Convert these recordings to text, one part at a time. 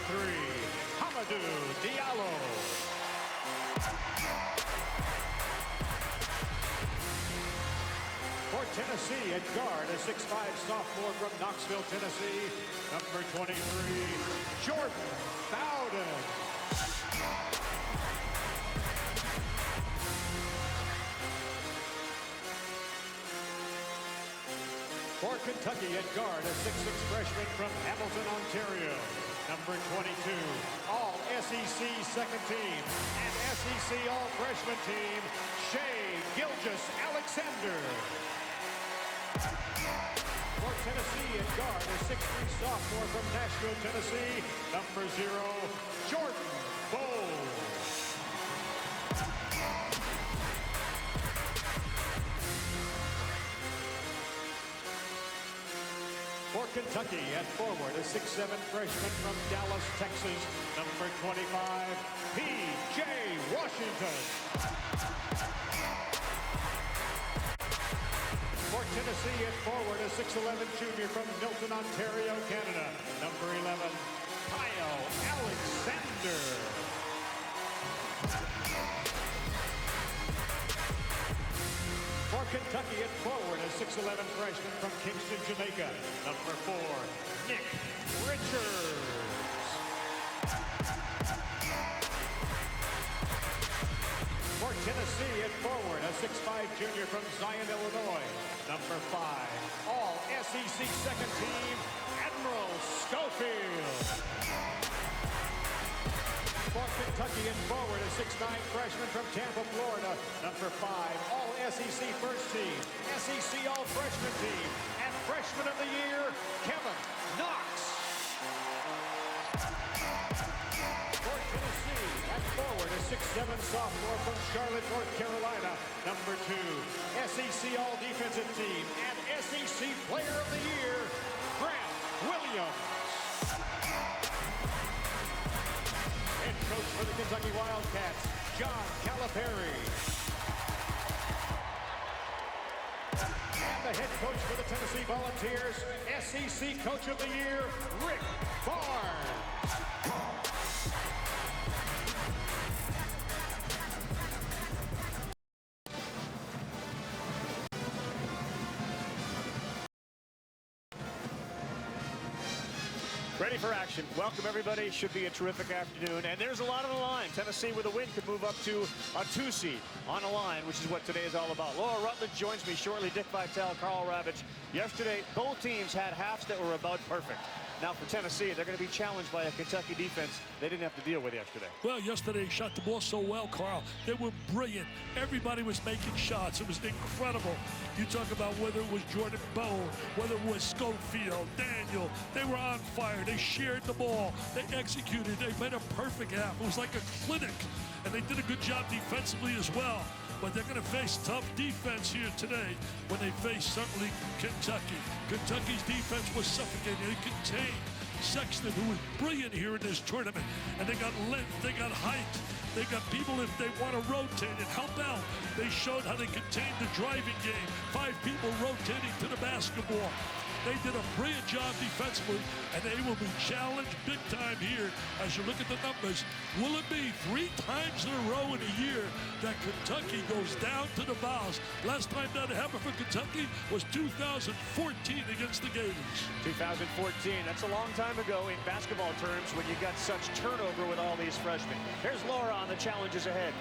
Hamidou Diallo. For Tennessee at guard, a 6'5" sophomore from Knoxville, Tennessee, number 23, Jordan Bowden. For Kentucky at guard, a 6'6" freshman from Hamilton, Ontario, number 22, all SEC second team and SEC all-freshman team, Shai Gilgeous-Alexander. For Tennessee at guard, a 6'3" sophomore from Nashville, Tennessee, number 0, Jordan Bowles. For Kentucky at forward, a 6'7" freshman from Dallas, Texas, number 25, P.J. Washington. For Tennessee at forward, a 6'11" junior from Milton, Ontario, Canada, number 11, Kyle Alexander. For Kentucky at forward, a 6'11" freshman from Kingston, Jamaica, number 4, Nick Richards. For Tennessee at forward, a 6'5" junior from Zion, Illinois, number 5, all SEC second team, Admiral Schofield. For Kentucky at forward, a 6'9" freshman from Tampa, Florida, number 5, all SEC first team, SEC all-freshman team, and freshman of the year, Kevin Knox. For Tennessee at forward, a 6'7" sophomore from Charlotte, North Carolina, number 2, SEC all-defensive team, and SEC player of the year, Grant Williams. Head coach for the Kentucky Wildcats, John Calipari. And the head coach for the Tennessee Volunteers, SEC Coach of the Year, Rick Barnes. Ready for action. Welcome, everybody. Should be a terrific afternoon. And there's a lot on the line. Tennessee with a win could move up to a 2 seed on the line, which is what today is all about. Laura Rutledge joins me shortly. Dick Vitale, Carl Ravitch. Yesterday, both teams had halves that were about perfect. Now for Tennessee, they're going to be challenged by a Kentucky defense they didn't have to deal with yesterday. Well, yesterday shot the ball so well, Carl. They were brilliant. Everybody was making shots. It was incredible. You talk about whether it was Jordan Bowles, whether it was Schofield, Daniel. They were on fire. They shared the ball. They executed. They made a perfect half. It was like a clinic. And they did a good job defensively as well. But they're going to face tough defense here today when they face certainly Kentucky. Kentucky's defense was suffocating. They contained Sexton, who was brilliant here in this tournament. And they got length, they got height. They got people, if they want to rotate and help out. They showed how they contained the driving game. 5 people rotating to the basketball. They did a brilliant job defensively, and they will be challenged big time here. As you look at the numbers, will it be 3 times in a row in a year that Kentucky goes down to the Vols? Last time that happened for Kentucky was 2014 against the Gators. 2014, that's a long time ago in basketball terms when you got such turnover with all these freshmen. Here's Laura on the challenges ahead.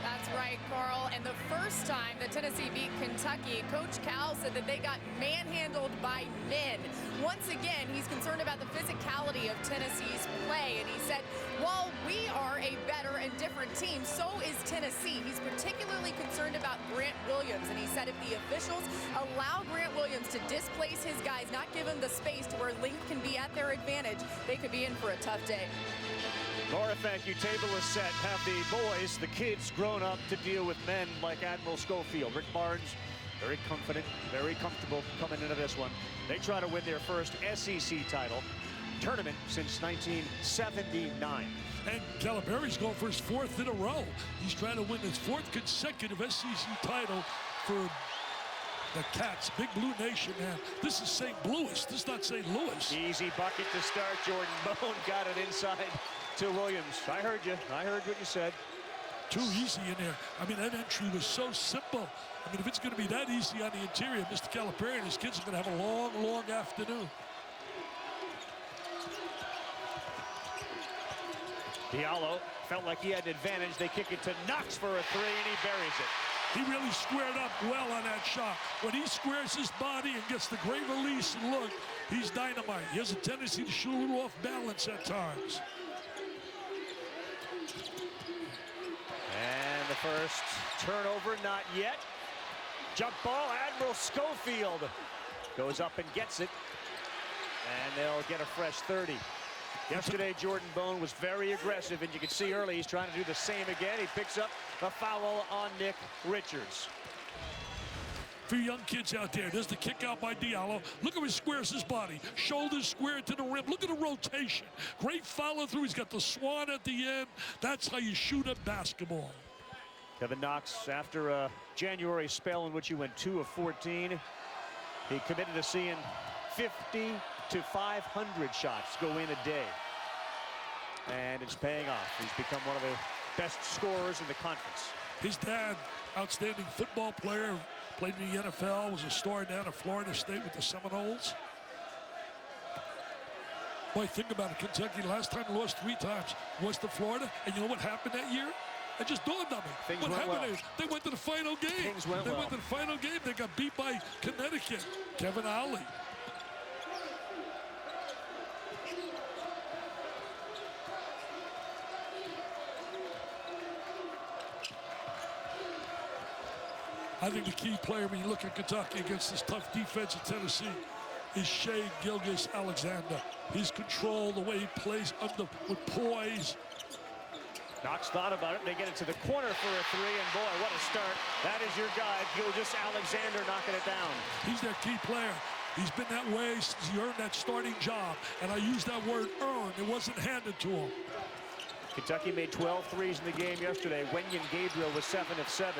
That's right, Carl. And the first time that Tennessee beat Kentucky, Coach Cal said that they got manhandled by men. Once again, he's concerned about the physicality of Tennessee's play. And he said, while we are a better and different team, so is Tennessee. He's particularly concerned about Grant Williams. And he said if the officials allow Grant Williams to displace his guys, not give him the space to where length can be at their advantage, they could be in for a tough day. Laura, thank you. Table is set. Have the boys, the kids, grown up to deal with men like Admiral Schofield. Rick Barnes, very confident, very comfortable coming into this one. They try to win their first SEC title tournament since 1979. And Calipari's going for his 4th in a row. He's trying to win his 4th consecutive SEC title for The Cats, Big Blue Nation, man. This is St. Louis. This is not St. Louis. Easy bucket to start. Jordan Bone got it inside to Williams. I heard you. I heard what you said. Too easy in there. I mean, that entry was so simple. I mean, if it's going to be that easy on the interior, Mr. Calipari and his kids are going to have a long, long afternoon. Diallo felt like he had an advantage. They kick it to Knox for a three, and he buries it. He really squared up well on that shot. When he squares his body and gets the great release and look, he's dynamite. He has a tendency to shoot a little off balance at times. And the first turnover, not yet. Jump ball, Admiral Schofield goes up and gets it. And they'll get a fresh 30. Yesterday, Jordan Bone was very aggressive, and you can see early he's trying to do the same again. He picks up a foul on Nick Richards. For young kids out there, there's the kick out by Diallo. Look how he squares his body. Shoulders squared to the rim. Look at the rotation. Great follow through. He's got the swan at the end. That's how you shoot a basketball. Kevin Knox, after a January spell in which he went 2 of 14, he committed to seeing 50 to 500 shots go in a day. And it's paying off. He's become one of the best scorers in the conference. His dad, outstanding football player, played in the NFL, was a star down at Florida State with the Seminoles. Boy, think about it. Kentucky last time lost 3 times was to Florida. And you know what happened that year? It just dawned on me. What happened? They went to the final game. They went to the final game. They got beat by Connecticut. Kevin Ollie. I think the key player when you look at Kentucky against this tough defense of Tennessee is Shea Gilgeous-Alexander. His control, the way he plays under with poise. Knox thought about it. They get it to the corner for a 3, and boy, what a start. That is your guy, Gilgeous-Alexander, knocking it down. He's their key player. He's been that way since he earned that starting job, and I use that word earned. It wasn't handed to him. Kentucky made 12 threes in the game yesterday. Wenyen Gabriel was 7 of 7,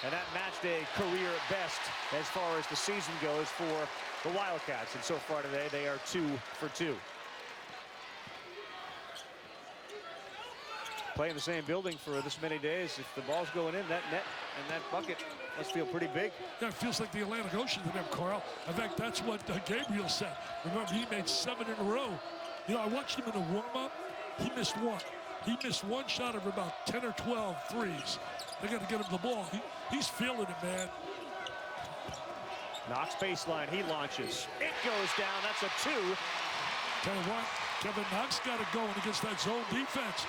and that matched a career best as far as the season goes for the Wildcats. And so far today, they are 2 for 2. Playing the same building for this many days, if the ball's going in, that net and that bucket must feel pretty big. Yeah, it feels like the Atlantic Ocean to them, Carl. In fact, that's what Gabriel said. Remember, he made 7 in a row. You know, I watched him in a warm-up. He missed 1. He missed 1 shot of about 10 or 12 threes. They got to get him the ball. He's feeling it, man. Knox baseline, he launches. It goes down, that's a 2. Tell you what, Kevin Knox got it going against that zone defense.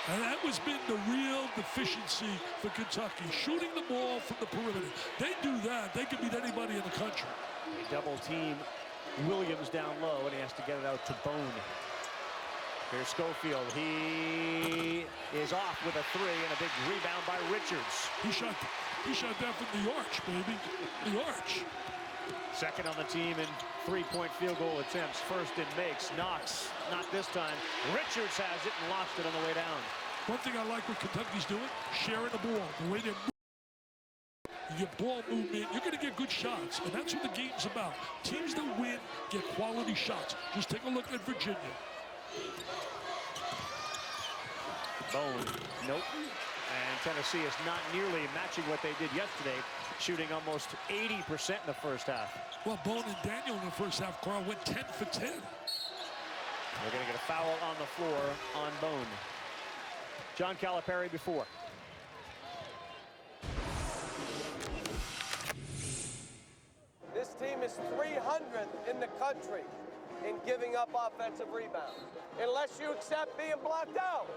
And that was been the real deficiency for Kentucky, shooting the ball from the perimeter. They do that, they can beat anybody in the country. They double team Williams down low, and he has to get it out to Bone. Here's Schofield. He is off with a 3 and a big rebound by Richards. He shot that from the arch, baby. The arch. Second on the team in 3-point field goal attempts. First it makes. Knox, not this time. Richards has it and lost it on the way down. One thing I like what Kentucky's doing, sharing the ball. The way they're moving. You get ball movement, you're going to get good shots. And that's what the game's about. Teams that win get quality shots. Just take a look at Virginia. Bone, nope. And Tennessee is not nearly matching what they did yesterday, shooting almost 80% in the first half. Well, Bone and Daniel in the first half, Carl, went 10 for 10. They're going to get a foul on the floor on Bone. John Calipari before. This team is 300th in the country in giving up offensive rebounds. Unless you accept being blocked out.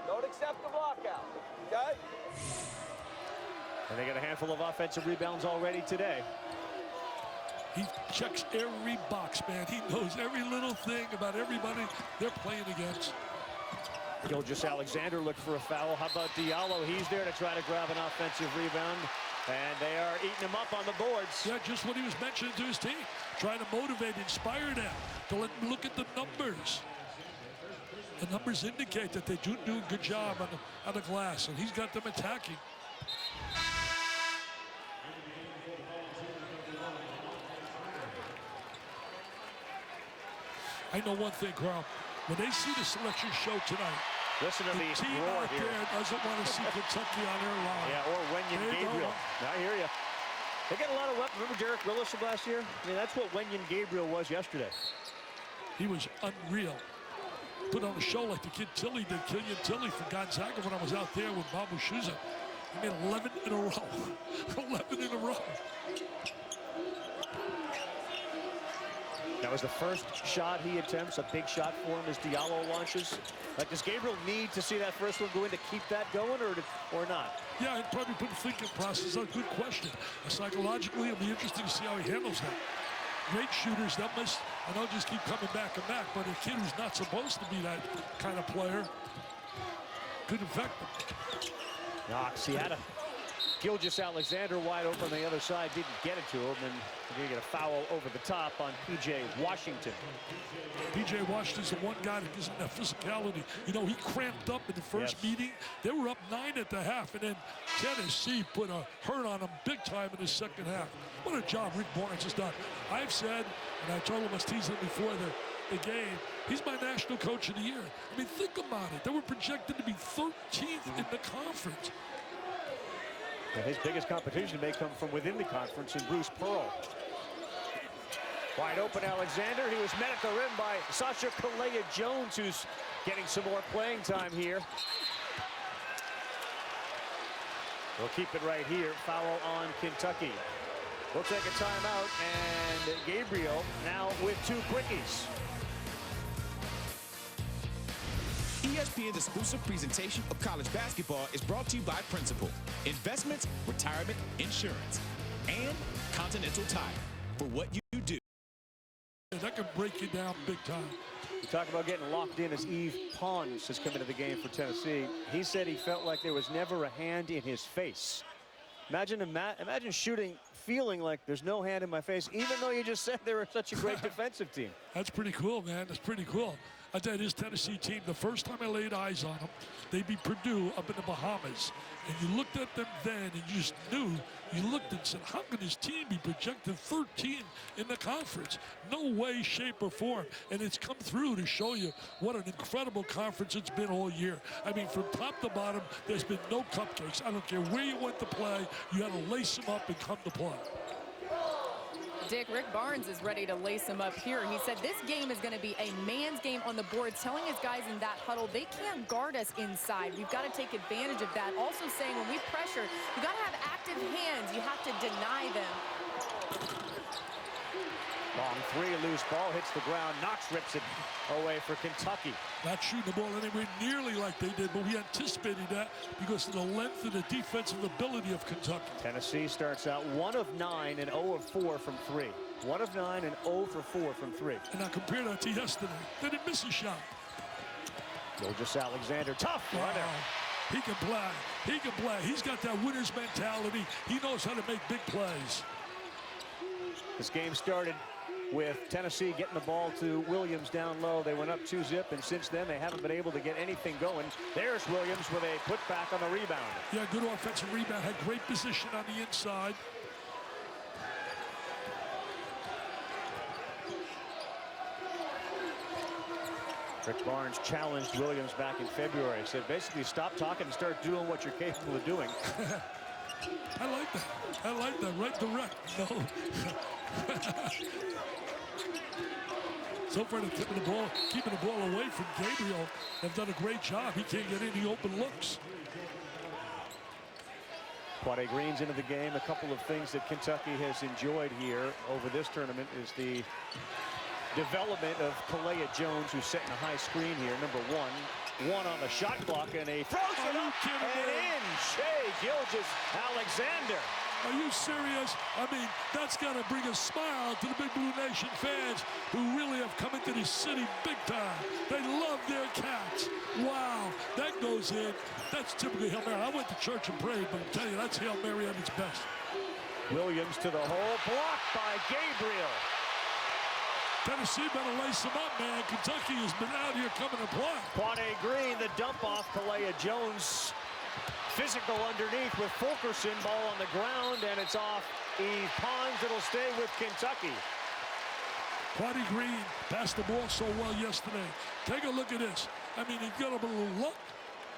Don't accept the blockout, okay? And they got a handful of offensive rebounds already today. He checks every box, man. He knows every little thing about everybody they're playing against. Gilgeous-Alexander looked for a foul. How about Diallo? He's there to try to grab an offensive rebound. And they are eating him up on the boards. Yeah, just what he was mentioning to his team. Trying to motivate, inspire them to let them look at the numbers. The numbers indicate that they do a good job on the glass, and he's got them attacking. I know one thing, Carl. When they see the selection show tonight, listen to the the team roar out here. there doesn't want to see Kentucky on their line. Yeah, or Wenyon Gabriel. I hear you. They got a lot of weapons. Remember Derek Willis from last year? I mean, that's what Wenyon Gabriel was yesterday. He was unreal. Put on a show like the kid Tilly did, Killian Tilly from Gonzaga when I was out there with Bob Schuza. He made 11 in a row. 11 in a row. That was the first shot he attempts, a big shot for him as Diallo launches. Like, does Gabriel need to see that first one go in to keep that going, or not? Yeah, I'd probably put the thinking process on. Good question. Psychologically, it'll be interesting to see how he handles that. Great shooters, that must, I know, just keep coming back and back, but a kid who's not supposed to be that kind of player could affect him. Knox, he had a Gilgeous-Alexander wide open on the other side, didn't get it to him, and we're going to get a foul over the top on P.J. Washington. P.J. Washington's the one guy that gives him that physicality. You know, he cramped up in the first meeting. They were up 9 at the half, and then Tennessee put a hurt on him big time in the second half. What a job Rick Barnes has done. I've said, and I told him I was teasing him before the game, he's my national coach of the year. I mean, think about it. They were projected to be 13th in the conference. And his biggest competition may come from within the conference in Bruce Pearl. Wide open Alexander. He was met at the rim by Sasha Kalea-Jones, who's getting some more playing time here. We'll keep it right here. Foul on Kentucky. We'll take a timeout, and Gabriel now with 2 quickies. ESPN's exclusive presentation of college basketball is brought to you by Principal, Investments, Retirement, Insurance, and Continental Tire. For what you do. That can break you down big time. We talk about getting locked in as Yves Pons has come into the game for Tennessee. He said he felt like there was never a hand in his face. Imagine shooting, feeling like there's no hand in my face, even though you just said they were such a great defensive team. That's pretty cool, man. That's pretty cool. I tell you, this Tennessee team, the first time I laid eyes on them, they beat Purdue up in the Bahamas. And you looked at them then, and you just knew, you looked and said, how could this team be projected 13 in the conference? No way, shape, or form. And it's come through to show you what an incredible conference it's been all year. I mean, from top to bottom, there's been no cupcakes. I don't care where you went to play, you had to lace them up and come to play. Dick, Rick Barnes is ready to lace him up here. He said this game is going to be a man's game on the boards, telling his guys in that huddle they can't guard us inside. We've got to take advantage of that. Also saying when we pressure, you got to have active hands. You have to deny them. Long 3, loose ball, hits the ground. Knox rips it away for Kentucky. Not shooting the ball anywhere nearly like they did, but we anticipated that because of the length and the defensive ability of Kentucky. Tennessee starts out 1 of 9 and 0 of 4 from 3. 1 of 9 and 0 for 4 from 3. And I compare that to yesterday. They didn't miss a shot. Gilgeous-Alexander, tough runner. He can play. He can play. He's got that winner's mentality. He knows how to make big plays. This game started with Tennessee getting the ball to Williams down low. They went up 2-zip, and since then they haven't been able to get anything going. There's Williams with a putback on the rebound. Yeah, good offensive rebound. Had great position on the inside. Rick Barnes challenged Williams back in February. He said, basically, stop talking and start doing what you're capable of doing. I like that. I like that. Right direct. No. So far, they're keeping the ball away from Gabriel. They've done a great job. He can't get any open looks. Quade Green's into the game. A couple of things that Kentucky has enjoyed here over this tournament is the development of Kalea-Jones, who's setting a high screen here. Number 1 on the shot clock, and he throws it up and in. Shai Gilgeous-Alexander. Are you serious? I mean, that's got to bring a smile to the Big Blue Nation fans who really have come into this city big time. They love their Cats. Wow, that goes in. That's typically Hail Mary. I went to church and prayed, but I'm telling you, that's Hail Mary at its best. Williams to the hole, blocked by Gabriel. Tennessee better lace them up, man. Kentucky has been out here coming to play. Quade Green, the dump off Kalea-Jones. Physical underneath with Fulkerson, ball on the ground, and it's off Yves Pons. It'll stay with Kentucky. Quaddy Green passed the ball so well yesterday. Take a look at this. I mean, he got a little luck.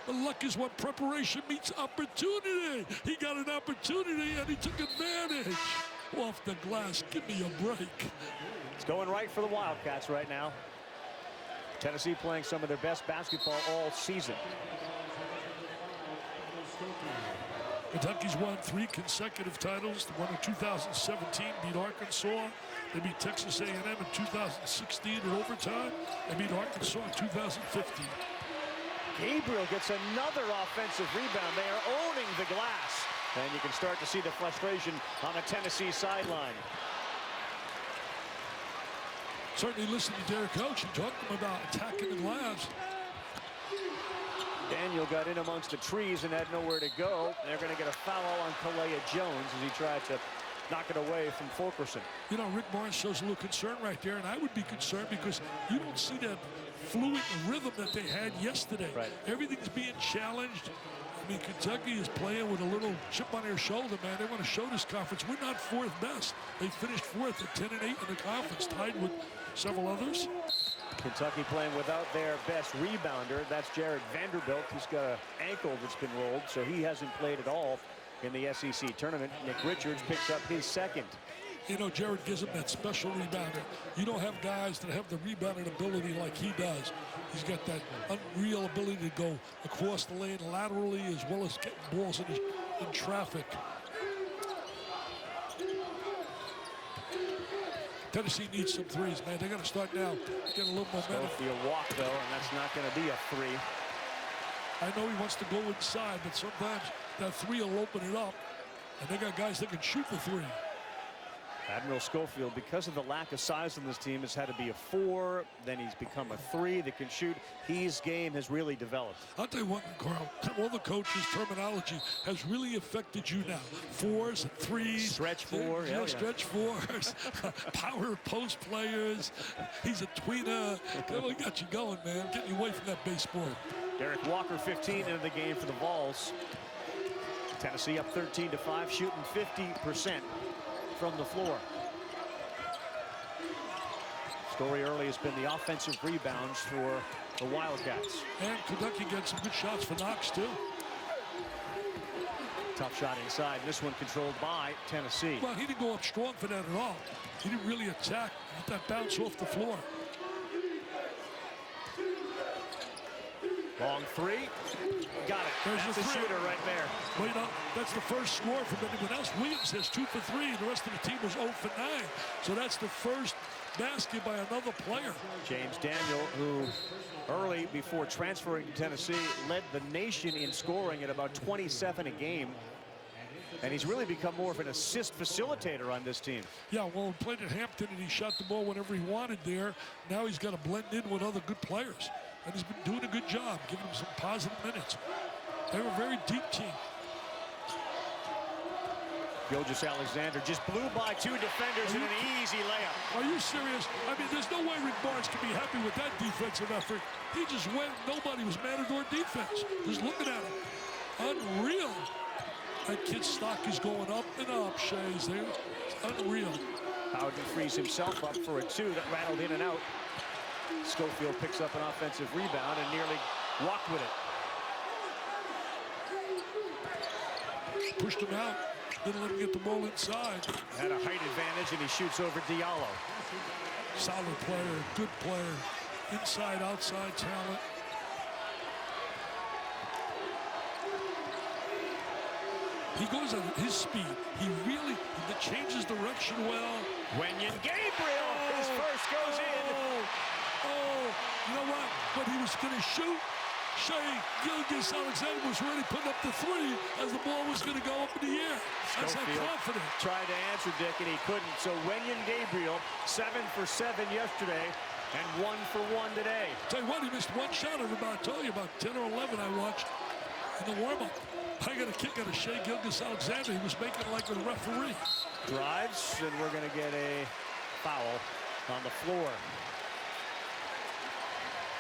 But luck is what preparation meets opportunity. He got an opportunity, and he took advantage. Off the glass. Give me a break. It's going right for the Wildcats right now. Tennessee playing some of their best basketball all season. Kentucky's won 3 consecutive titles. They won in 2017, beat Arkansas. They beat Texas A&M in 2016 in overtime. They beat Arkansas in 2015. Gabriel gets another offensive rebound. They are owning the glass. And you can start to see the frustration on the Tennessee sideline. Certainly listen to Derek Coach and talk to him about attacking the glass. Daniel got in amongst the trees and had nowhere to go. They're going to get a foul on Kalea Jones as he tried to knock it away from Fulkerson. You know, Rick Barnes shows a little concern right there, and I would be concerned because you don't see that fluid rhythm that they had yesterday. Right. Everything's being challenged. I mean, Kentucky is playing with a little chip on their shoulder, man. They want to show this conference we're not 4th best. They finished 4th at 10-8 in the conference, tied with several others. Kentucky playing without their best rebounder. That's Jared Vanderbilt. He's got an ankle that's been rolled, so he hasn't played at all in the SEC tournament. Nick Richards picks up his second. You know, Jared gives him that special rebounder. You don't have guys that have the rebounding ability like he does. He's got that unreal ability to go across the lane laterally as well as getting balls in traffic. Tennessee needs some threes, man. They got to start now. Get a little momentum. Schofield walk, though, and that's not going to be a 3. I know he wants to go inside, but sometimes that 3 will open it up. And they got guys that can shoot the 3. Admiral Schofield, because of the lack of size on this team, has had to be a 4. Then he's become a 3 that can shoot. His game has really developed. I'll tell you what, Carl, all the coaches' terminology has really affected you now. 4s and 3s. Stretch 4. Yeah, stretch 4s. Power post players. He's a tweener. We got you going, man. Getting you away from that baseball. Derek Walker, 15 into the game for the Vols. Tennessee up 13-5, shooting 50% from the floor. Story early has been the offensive rebounds for the Wildcats. And Kentucky gets some good shots for Knox, too. Tough shot inside. This one controlled by Tennessee. Well, he didn't go up strong for that at all. He didn't really attack. Let that bounce off the floor. Long 3. Got it. There's That's the a 3. shooter right there. Well, you know, that's the first score from anyone else. Williams has 2 for 3. The rest of the team was 0 for 9. So that's the first basket by another player. James Daniel, who early before transferring to Tennessee led the nation in scoring at about 27 a game. And he's really become more of an assist facilitator on this team. Yeah, well, he played at Hampton and he shot the ball whenever he wanted there. Now he's got to blend in with other good players. And he's been doing a good job, giving them some positive minutes. They're a very deep team. Gilgeous Alexander just blew by 2 defenders in an easy layup. Are you serious? I mean, there's no way Rick Barnes can be happy with that defensive effort. He just went, nobody was Matador defense. Just looking at him. Unreal. That kid's stock is going up and up, Shays there. It's unreal. Howden frees himself up for a 2 that rattled in and out. Schofield picks up an offensive rebound and nearly walked with it. Pushed him out. Didn't let him get the ball inside. Had a height advantage and he shoots over Diallo. Solid player, good player. Inside, outside talent. He goes at his speed. He changes direction well. Wenyen Gabriel, his first goes in. You know what? When he was going to shoot, Gilgeous Alexander was ready putting up the 3 as the ball was going to go up in the air. That's how confident. Tried to answer Dick and he couldn't. So Wenyen Gabriel, 7 for 7 yesterday and 1 for 1 today. Tell you what, he missed 1 shot of about, I told you, about 10 or 11 I watched in the warm-up. I got a kick out of Gilgeous Alexander. He was making it like a referee. Drives, and we're going to get a foul on the floor.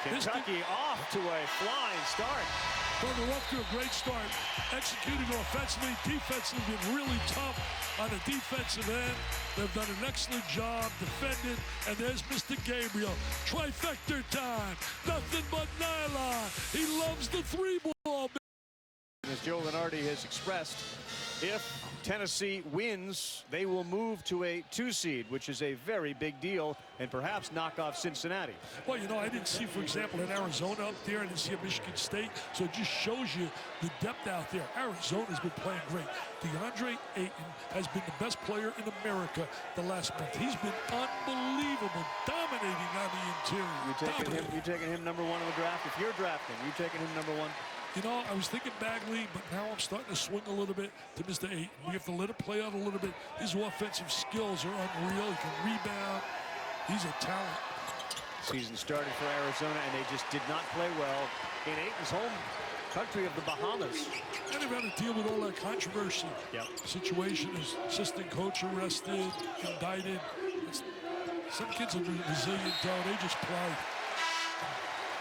Kentucky off to a flying start. Well, they're off to a great start. Executing offensively, defensively, been really tough on the defensive end. They've done an excellent job defending. And there's Mr. Gabriel. Trifecta time. Nothing but nylon. He loves the three ball. As Joe Lenardi has expressed, if Tennessee wins, they will move to a 2 seed, which is a very big deal, and perhaps knock off Cincinnati. Well, you know, I didn't see, for example, in Arizona up there. I didn't see a Michigan State. So it just shows you the depth out there. Arizona's been playing great. DeAndre Ayton has been the best player in America the last month. He's been unbelievable, dominating on the interior. You taking him number 1 in the draft? If you're drafting, you taking him number 1? You know, I was thinking Bagley, but now I'm starting to swing a little bit to Mr. Ayton. We have to let it play out a little bit. His offensive skills are unreal. He can rebound. He's a talent. Season started for Arizona, and they just did not play well in Ayton's home country of the Bahamas. And they've had to deal with all that controversy. Yep. Situation is assistant coach arrested, indicted. Some kids are resilient, though. They just play.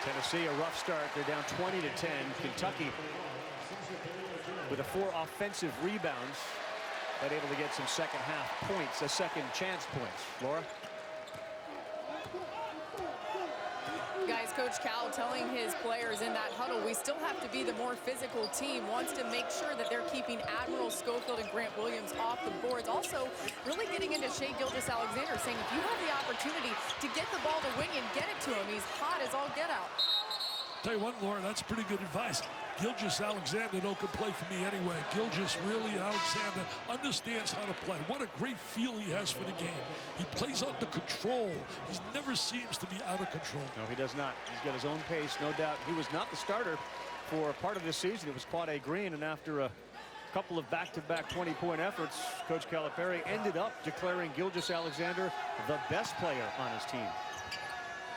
Tennessee, a rough start. They're down 20-10. Kentucky with 4 offensive rebounds, but able to get some second half points, second chance points. Laura? Guys, Coach Cal telling his players in that huddle, we still have to be the more physical team, wants to make sure that they're keeping Admiral Schofield and Grant Williams off the boards. Also, really getting into Shai Gilgeous-Alexander, saying if you have the opportunity to get the ball to Wing and get it to him, he's hot as all get out. Tell you what, Laura, that's pretty good advice. Gilgeous-Alexander can play for me anyway. Gilgeous really, Alexander, understands how to play. What a great feel he has for the game. He plays under control. He never seems to be out of control. No, he does not. He's got his own pace, no doubt. He was not the starter for part of this season. It was Quade Green, and after a couple of back-to-back 20-point efforts, Coach Calipari ended up declaring Gilgeous-Alexander the best player on his team.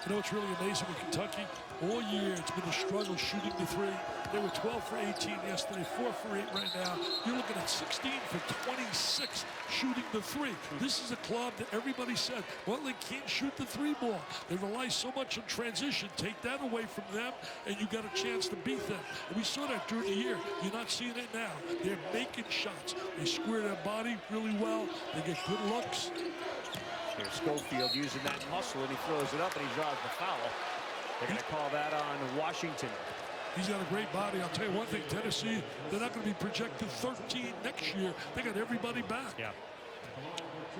You know what's really amazing with Kentucky? All year, it's been a struggle shooting the three. They were 12 for 18 yesterday, 4 for 8 right now. You're looking at 16 for 26 shooting the three. This is a club that everybody said, well, they can't shoot the three ball. They rely so much on transition. Take that away from them, and you got a chance to beat them. And we saw that during the year. You're not seeing it now. They're making shots. They square their body really well. They get good looks. Here's Schofield using that muscle, and he throws it up, and he draws the foul. They're going to call that on Washington. He's got a great body. I'll tell you one thing, Tennessee, they're not going to be projected 13 next year. They got everybody back. Yeah.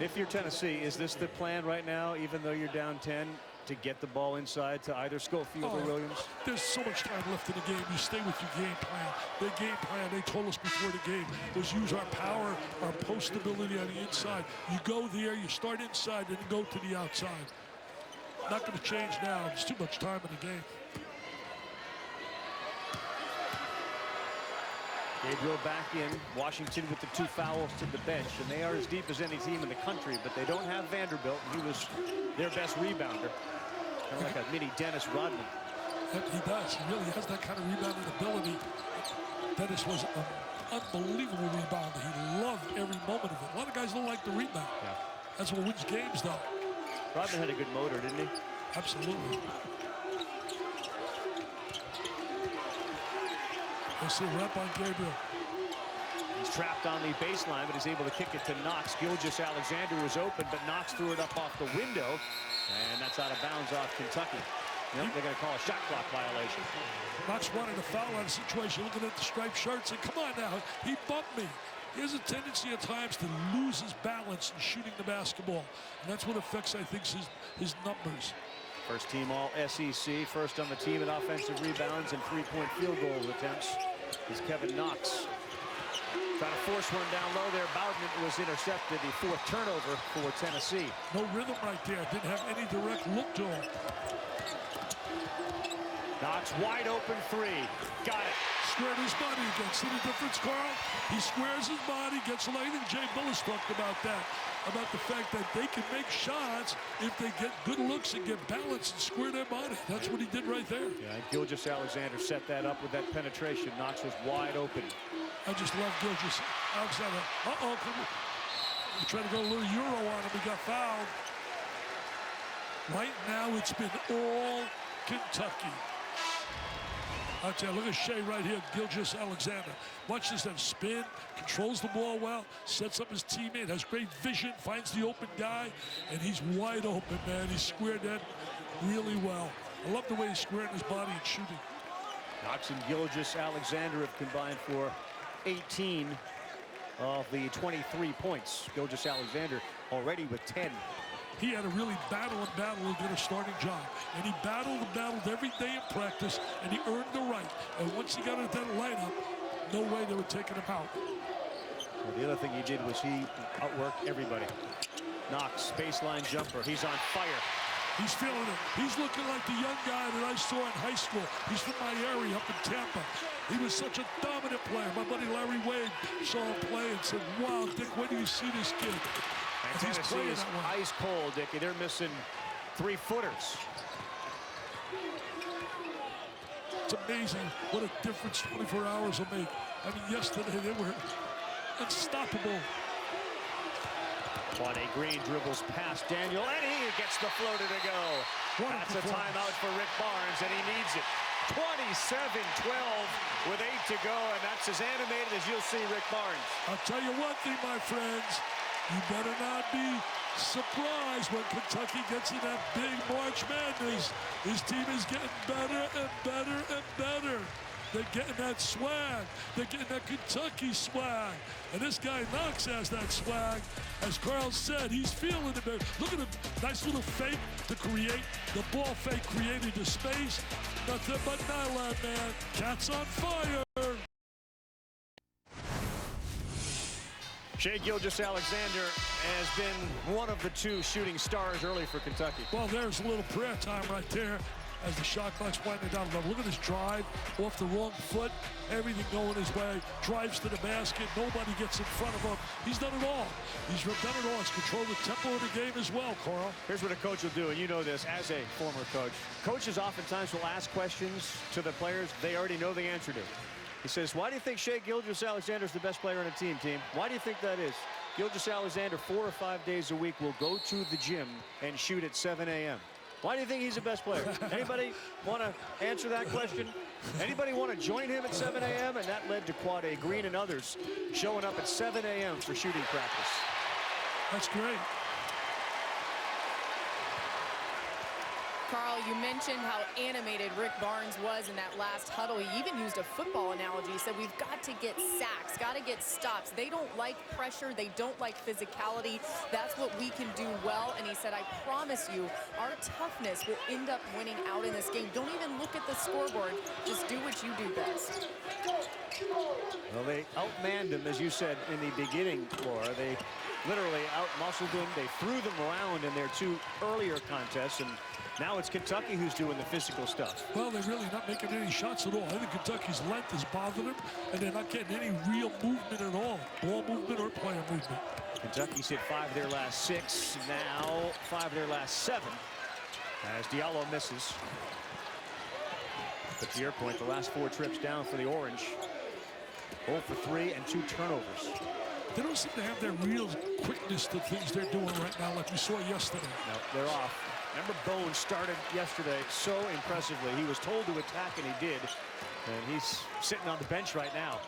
If you're Tennessee, is this the plan right now, even though you're down 10, to get the ball inside to either Schofield or Williams? There's so much time left in the game. You stay with your game plan. Their game plan, they told us before the game, was use our power, our post ability on the inside. You go there, you start inside, then go to the outside. Not going to change now. There's too much time in the game. Gabriel back in. Washington with the 2 fouls to the bench, and they are as deep as any team in the country, but they don't have Vanderbilt. He was their best rebounder. Kind of like a mini Dennis Rodman. He does. He really has that kind of rebounding ability. Dennis was an unbelievable rebounder. He loved every moment of it. A lot of guys don't like the rebound. Yeah. That's what wins games, though. Rodman had a good motor, didn't he? Absolutely. Let's see, rep on Gabriel. He's trapped on the baseline, but he's able to kick it to Knox. Gilgeous-Alexander was open, but Knox threw it up off the window, and that's out of bounds off Kentucky. Yep, they're going to call a shot clock violation. Knox wanted a foul on the situation, looking at the striped shirts, and come on now, he bumped me. He has a tendency at times to lose his balance in shooting the basketball, and that's what affects, I think, his numbers. First team all SEC, first on the team in offensive rebounds and 3-point field goal attempts is Kevin Knox. Trying to force one down low there. Bowden was intercepted. The 4th turnover for Tennessee. No rhythm right there. Didn't have any direct look to him. Knox wide open 3. Got it. Squared his body again. See the difference, Carl? He squares his body, gets light, and Jay Billis talked about that. About the fact that they can make shots if they get good looks and get balance and square their body. That's what he did right there. Yeah, Gilgeous-Alexander set that up with that penetration. Knox was wide open. I just love Gilgeous-Alexander. He tried to go a little Euro on him. He got fouled. Right now, it's been all Kentucky. I'll tell you, look at Shea right here, Gilgeous-Alexander. Watch this, that spin, controls the ball well, sets up his teammate, has great vision, finds the open guy, and he's wide open, man. He squared that really well. I love the way he's squaring his body and shooting. Knox and Gilgeous-Alexander have combined for 18 of the 23 points. Gilgeous-Alexander already with 10. He had to really battle and battle to get a starting job. And he battled and battled every day in practice, and he earned the right. And once he got into that lineup, no way they were taking him out. Well, the other thing he did was he outworked everybody. Knox, baseline jumper. He's on fire. He's feeling it. He's looking like the young guy that I saw in high school. He's from my area up in Tampa. He was such a dominant player. My buddy Larry Wade saw him play and said, wow, Dick, when do you see this kid? And Tennessee is ice cold, Dickie. They're missing 3-footers. It's amazing what a difference 24 hours will make. I mean, yesterday they were unstoppable. Quade Green dribbles past Daniel, and he gets the floater to go. That's a timeout for Rick Barnes, and he needs it. 27-12 with 8 to go, and that's as animated as you'll see Rick Barnes. I'll tell you one thing, my friends. You better not be surprised when Kentucky gets in that big March Madness. His team is getting better and better and better. They're getting that swag. They're getting that Kentucky swag. And this guy Knox has that swag. As Carl said, he's feeling it. Look at him. Nice little fake to create. The ball fake created the space. Nothing but nylon, man. Cat's on fire. Shea Gilgeous-Alexander has been one of the 2 shooting stars early for Kentucky. Well, there's a little prayer time right there as the shot clock's winding down. Look at his drive off the wrong foot. Everything going his way. Drives to the basket. Nobody gets in front of him. He's done it all. He's done it all. He's controlled the tempo of the game as well, Carl. Here's what a coach will do, and you know this as a former coach. Coaches oftentimes will ask questions to the players they already know the answer to. He says, why do you think Shea Gilgeous-Alexander is the best player on a team? Why do you think that is? Gilgeous-Alexander 4 or 5 days a week will go to the gym and shoot at 7 a.m. Why do you think he's the best player? Anybody want to answer that question? Anybody want to join him at 7 a.m.? And that led to Quade Green and others showing up at 7 a.m. for shooting practice. That's great. Carl, you mentioned how animated Rick Barnes was in that last huddle. He even used a football analogy. He said, we've got to get sacks, got to get stops. They don't like pressure. They don't like physicality. That's what we can do well. And he said, I promise you, our toughness will end up winning out in this game. Don't even look at the scoreboard. Just do what you do best. Well, they outmanned him, as you said, in the beginning, Laura. They literally out-muscled him. They threw them around in their 2 earlier contests, and now it's Kentucky who's doing the physical stuff. Well, they're really not making any shots at all. I think Kentucky's length is bothering them, and they're not getting any real movement at all. Ball movement or player movement. Kentucky's hit 5 of their last 6, now 5 of their last 7, as Diallo misses. But to your point, the last 4 trips down for the Orange. 0 for 3 and 2 turnovers. They don't seem to have their real quickness to things they're doing right now like we saw yesterday. No, they're off. Remember, Bone started yesterday so impressively. He was told to attack, and he did. And he's sitting on the bench right now.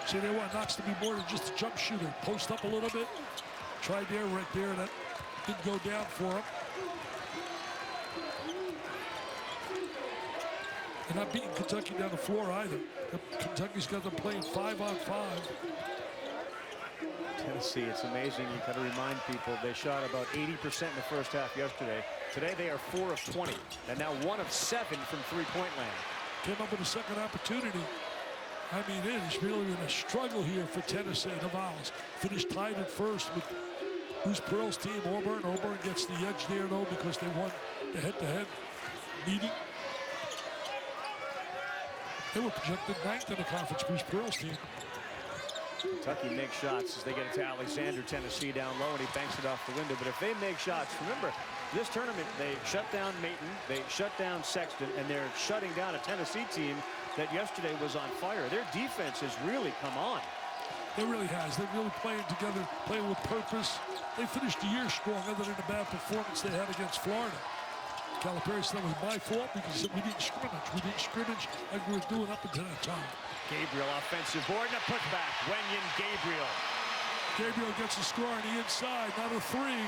See, they want Knox to be more than just a jump shooter. Post up a little bit. Tried there, right there. That didn't go down for him. They're not beating Kentucky down the floor either. Kentucky's got them playing 5-on-5. Tennessee, it's amazing. You got to remind people they shot about 80% in the first half yesterday. Today they are 4 of 20, and now 1 of 7 from three-point land. Came up with a second opportunity. I mean, it has really been a struggle here for Tennessee. The Vols finished tied at first with Bruce Pearl's team, Auburn. Auburn gets the edge there, though, because they won the head-to-head meeting. They were projected 9th in the conference, Bruce Pearl's team. Kentucky makes shots as they get it to Alexander. Tennessee down low, and he banks it off the window. But if they make shots, remember, this tournament, they shut down Mayton, they shut down Sexton, and they're shutting down a Tennessee team that yesterday was on fire. Their defense has really come on. It really has. They're really playing together, playing with purpose. They finished the year strong, other than the bad performance they had against Florida. Calipari said it was my fault because we didn't scrimmage. We didn't scrimmage like we were doing up until that time. Gabriel offensive board and a putback. Wenyen Gabriel. Gabriel gets a score on the inside, not a three.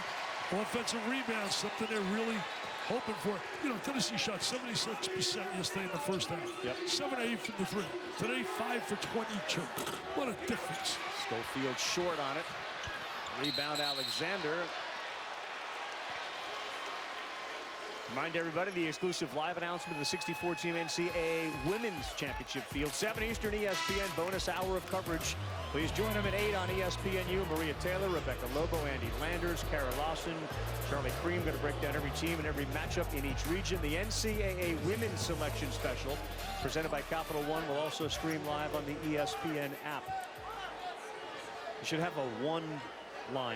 Offensive rebound, something they're really hoping for. You know, Tennessee shot 76% yesterday in the first half. Yep. 7-8 from the three. Today, 5 for 22. What a difference. Schofield short on it. Rebound Alexander. Remind everybody the exclusive live announcement of the 64-team NCAA Women's Championship Field. 7 Eastern ESPN bonus hour of coverage. Please join them at 8 on ESPNU. Maria Taylor, Rebecca Lobo, Andy Landers, Kara Lawson, Charlie Cream going to break down every team and every matchup in each region. The NCAA Women's Selection Special presented by Capital One will also stream live on the ESPN app. You should have a one line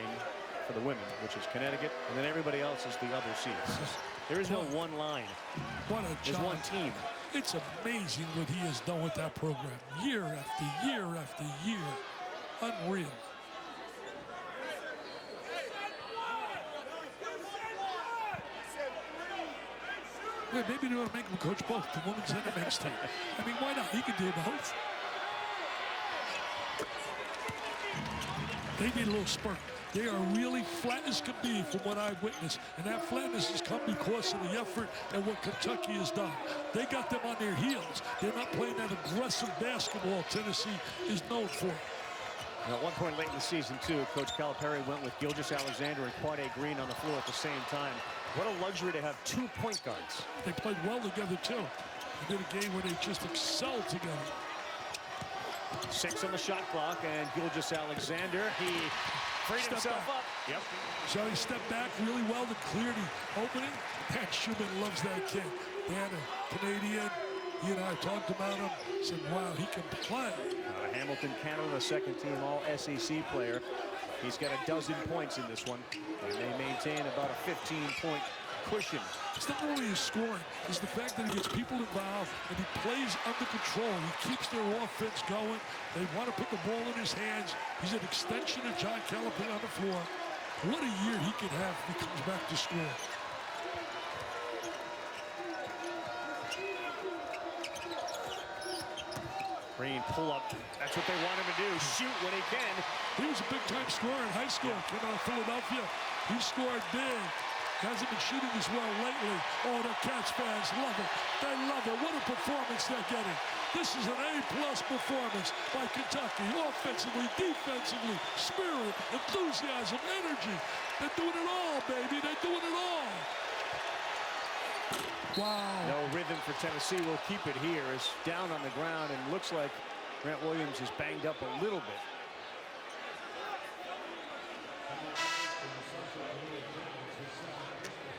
for the women, which is Connecticut, and then everybody else is the other seeds. There is no one line. What a There's job. one team. It's amazing what he has done with that program. Year after year after year. Unreal. Wait, maybe they want to make him coach both the women's and the men's team. I mean, why not? He can do both. They need a little spurt. They are really flat as can be from what I've witnessed. And that flatness has come because of the effort and what Kentucky has done. They got them on their heels. They're not playing that aggressive basketball Tennessee is known for. Now, at one point late in the season, too, Coach Calipari went with Gilgeous Alexander and Quade Green on the floor at the same time. What a luxury to have 2 point guards. They played well together, too. They did a game where they just excelled together. 6 on the shot clock, and Gilgeous Alexander, he freed himself up. Yep. So he stepped back really well to clear the opening. Dan Schumann loves that kid. Dan, a Canadian. He and I talked about him. Said, wow, he can play. Hamilton, Canada, second-team All-SEC player. He's got 12 points in this one, and they maintain about a 15-point cushion. It's not only his scoring, it's the fact that he gets people involved and he plays under control. He keeps their offense going. They want to put the ball in his hands. He's an extension of John Calipari on the floor. What a year he can have if he comes back to score. Green pull up. That's what they want him to do. Shoot when he can. He was a big-time scorer in high school. Came out of Philadelphia. He scored big. Hasn't been shooting as well lately. Oh, the Cats fans love it. They love it. What a performance they're getting. This is an A-plus performance by Kentucky. Offensively, defensively, spirit, enthusiasm, energy. They're doing it all, baby. They're doing it all. Wow. No rhythm for Tennessee. Will keep it here. Is down on the ground and looks like Grant Williams is banged up a little bit.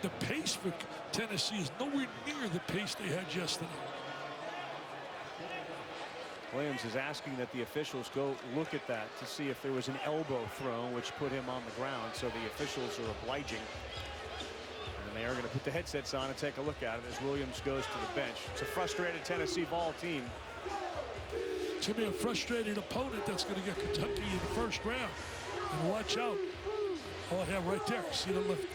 The pace for Tennessee is nowhere near the pace they had yesterday. Williams is asking that the officials go look at that to see if there was an elbow thrown, which put him on the ground. So the officials are obliging. And they are going to put the headsets on and take a look at it as Williams goes to the bench. It's a frustrated Tennessee ball team. It's going to be a frustrated opponent that's going to get Kentucky in the first round. And watch out. Oh, yeah, right there. See the lift.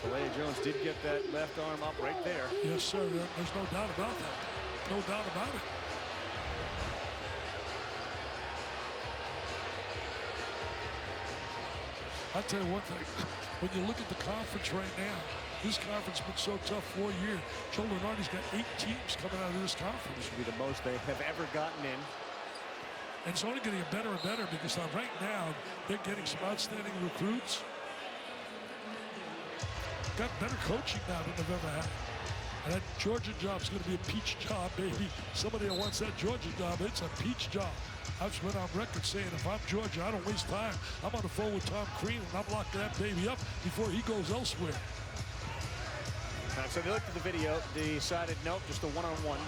Talia Jones did get that left arm up right there. Yes, sir. There's no doubt about that. No doubt about it. I'll tell you one thing. When you look at the conference right now, this conference has been so tough 4 years. Joe Lunardi's got 8 teams coming out of this conference. This will be the most they have ever gotten in. And it's only going to get better and better because right now they're getting some outstanding recruits. Got better coaching now than they've ever had. And that Georgia job's going to be a peach job, baby. Somebody that wants that Georgia job, it's a peach job. I've been on record saying if I'm Georgia, I don't waste time. I'm on the phone with Tom Crean, and I'm locking that baby up before he goes elsewhere. So they looked at the video, decided nope, just a one-on-one.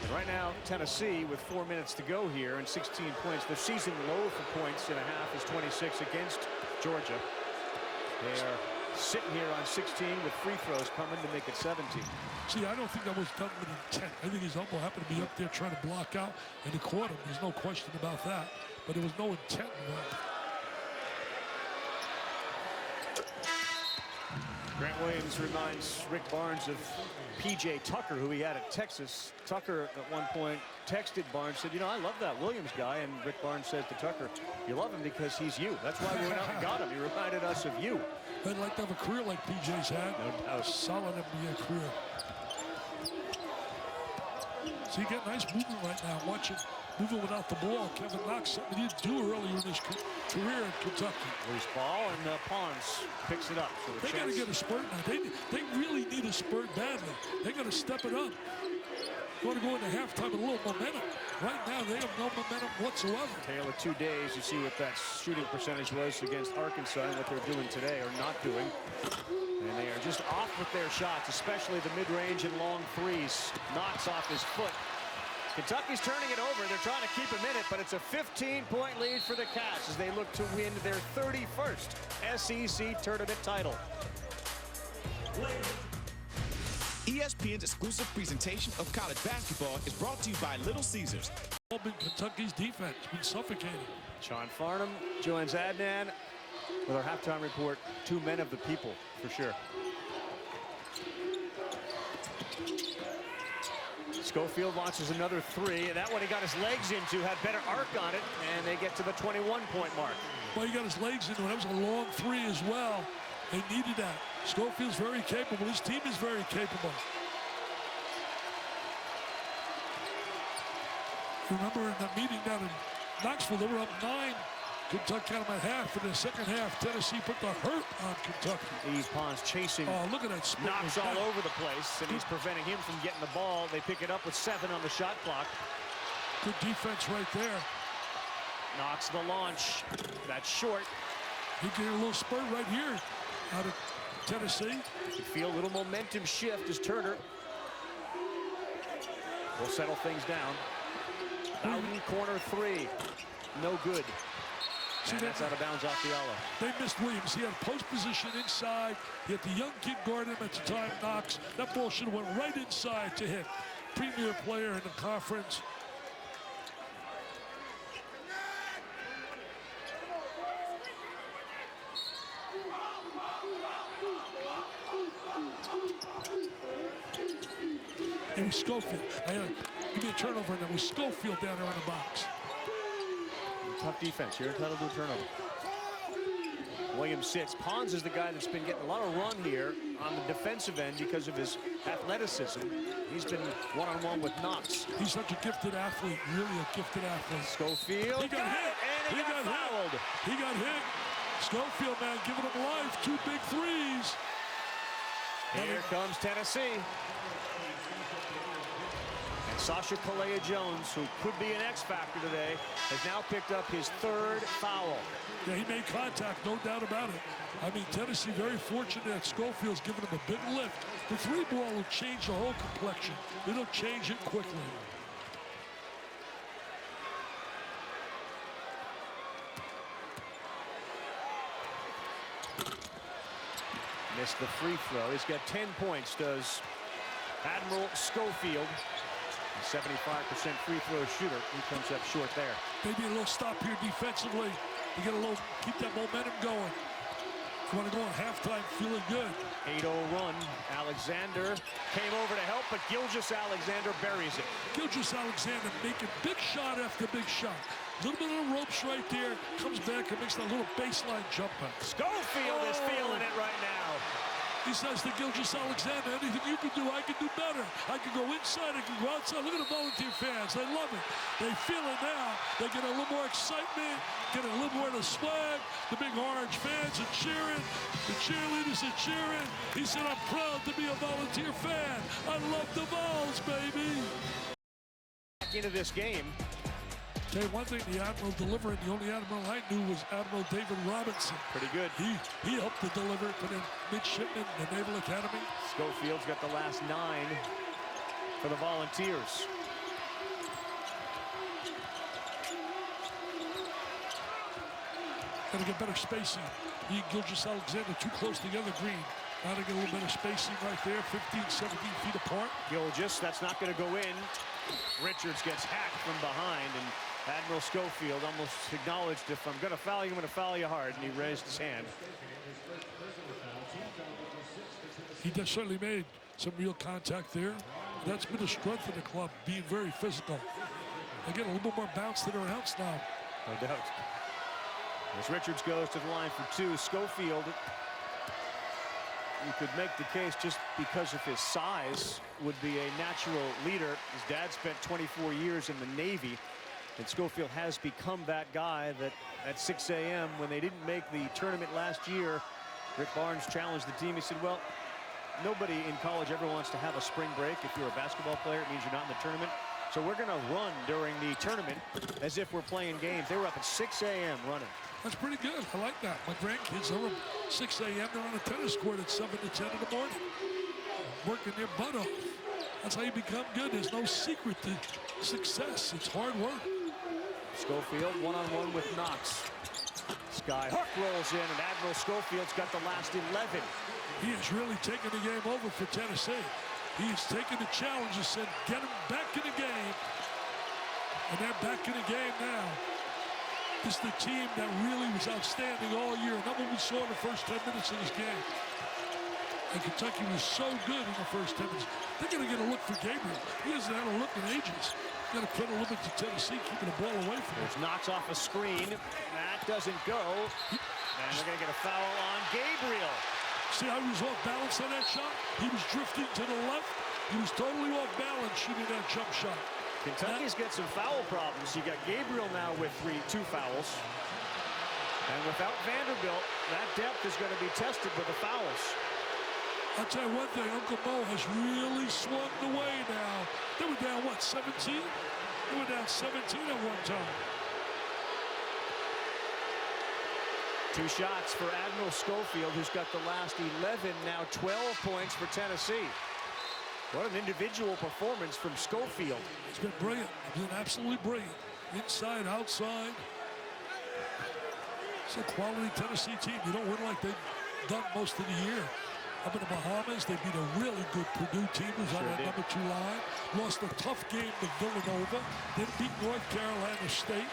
And right now, Tennessee with 4 minutes to go here and 16 points. Their season low for points in a half is 26 against Georgia. They are sitting here on 16 with free throws coming to make it 17. See, I don't think that was done with intent. I think his elbow happened to be up there trying to block out, and he caught him. There's no question about that. But there was no intent involved. Grant Williams reminds Rick Barnes of P.J. Tucker, who he had at Texas. Tucker, at one point, texted Barnes, said, you know, I love that Williams guy. And Rick Barnes said to Tucker, you love him because he's you. That's why we went out and got him. He reminded us of you. I'd like to have a career like P.J.'s had. No doubt. Solid NBA career. So you get nice movement right now. Watch him moving without the ball. Kevin Knox, something he didn't do earlier in his career in Kentucky. Loose ball, and Pons picks it up. So They got to get a spurt now. They really need a spurt badly. They got to step it up. You want to go into halftime with a little momentum. Right now, they have no momentum whatsoever. Tale of 2 days. You see what that shooting percentage was against Arkansas and what they're doing today or not doing. And they are just off with their shots, especially the mid-range and long threes. Knocks off his foot. Kentucky's turning it over. They're trying to keep him in it, but it's a 15-point lead for the Cats as they look to win their 31st SEC tournament title. ESPN's exclusive presentation of college basketball is brought to you by Little Caesars. Kentucky's defense been suffocating. Sean Farnham joins Adnan with our halftime report. 2 men of the people, for sure. Schofield launches another three, and that one he got his legs into, had better arc on it, and they get to the 21-point mark. Well, he got his legs into it. That was a long three as well. They needed that. Schofield's very capable. His team is very capable. Remember in the meeting down in Knoxville, they were up 9. Kentucky had them at half. In the second half, Tennessee put the hurt on Kentucky. These Pons chasing. Oh, look at that spin. Knocks all over the place, and he's preventing him from getting the ball. They pick it up with 7 on the shot clock. Good defense right there. Knocks the launch. That's short. He did a little spurt right here out of Tennessee. You feel a little momentum shift as Turner will settle things down. Bowden corner three. No good. And that's out of bounds off Fiala. They missed Williams. He had post position inside. He had the young kid guarding him at the time, Knox. That ball should have went right inside to him. Premier player in the conference. It was Schofield. Give me a turnover, and it was Schofield down there in the box. Tough defense. You're entitled to a turnover. Williams sits. Pons is the guy that's been getting a lot of run here on the defensive end because of his athleticism. He's been one-on-one with Knox. He's such a gifted athlete, really a gifted athlete. Schofield. He got hit. And he got fouled. He got hit. Schofield, man, giving him life. 2 big threes. Here comes Tennessee. And Sasha Kalea-Jones, who could be an X factor today, has now picked up his 3rd foul. Yeah, he made contact, no doubt about it. I mean, Tennessee very fortunate that Schofield's giving him a big lift. The 3 ball will change the whole complexion. It'll change it quickly. Missed the free throw. He's got 10 points, does Admiral Schofield. 75% free throw shooter. He comes up short there. Maybe a little stop here defensively. You get a little, keep that momentum going. You want to go on halftime feeling good. 8-0 run. Alexander came over to help, but Gilgeous-Alexander buries it. Gilgeous-Alexander making big shot after big shot. A little bit of the ropes right there. Comes back and makes that little baseline jumper. Schofield is feeling it right now. He says to Gilgeous-Alexander, anything you can do, I can do better. I can go inside, I can go outside. Look at the volunteer fans. They love it. They feel it now. They get a little more excitement, get a little more of the swag. The big orange fans are cheering. The cheerleaders are cheering. He said, I'm proud to be a volunteer fan. I love the Vols, baby. Back into this game. Tell you one thing, the Admiral delivering, the only Admiral I knew was Admiral David Robinson. Pretty good. He helped to deliver for the midshipmen, the Naval Academy. Schofield's got the last 9 for the Volunteers. Got to get better spacing. He and Gilgeous Alexander too close together, Green. Got to get a little better spacing right there, 15, 17 feet apart. Gilgeous, that's not going to go in. Richards gets hacked from behind, and Admiral Schofield almost acknowledged, if I'm going to foul you, I'm going to foul you hard, and he raised his hand. He certainly made some real contact there. That's been a strength of the club, being very physical. They get a little bit more bounce to their ounce now. No doubt. As Richards goes to the line for two, Schofield, you could make the case just because of his size, would be a natural leader. His dad spent 24 years in the Navy, and Schofield has become that guy that at 6 a.m. when they didn't make the tournament last year, Rick Barnes challenged the team. He said, well, nobody in college ever wants to have a spring break. If you're a basketball player, it means you're not in the tournament. So we're going to run during the tournament as if we're playing games. They were up at 6 a.m. running. That's pretty good. I like that. My grandkids are up 6 a.m. They're on a tennis court at 7 to 10 in the morning, working their butt off. That's how you become good. There's no secret to success. It's hard work. Schofield one-on-one with Knox. Skyhook rolls in, and Admiral Schofield's got the last 11. He has really taken the game over for Tennessee. He's taken the challenge and said, get him back in the game. And they're back in the game now. This is the team that really was outstanding all year. And that's what we saw in the first 10 minutes of this game. And Kentucky was so good in the first 10 minutes. They're going to get a look for Gabriel. He hasn't had a look in ages. Got to credit a little bit to Tennessee, keeping the ball away from him. There's Knox off a screen. That doesn't go. And they're going to get a foul on Gabriel. See how he was off balance on that shot? He was drifting to the left. He was totally off balance shooting that jump shot. Kentucky's got some foul problems. You got Gabriel now with two fouls. And without Vanderbilt, that depth is going to be tested with the fouls. I'll tell you one thing, Uncle Mo has really swung the way now. They were down, what, 17? They were down 17 at one time. Two shots for Admiral Schofield, who's got the last 11, now 12 points for Tennessee. What an individual performance from Schofield. It's been brilliant. It's been absolutely brilliant. Inside, outside. It's a quality Tennessee team. You don't win like they've done most of the year. Up in the Bahamas, they beat a really good Purdue team who's on that number 2 line. Lost a tough game to Villanova. Then beat North Carolina State.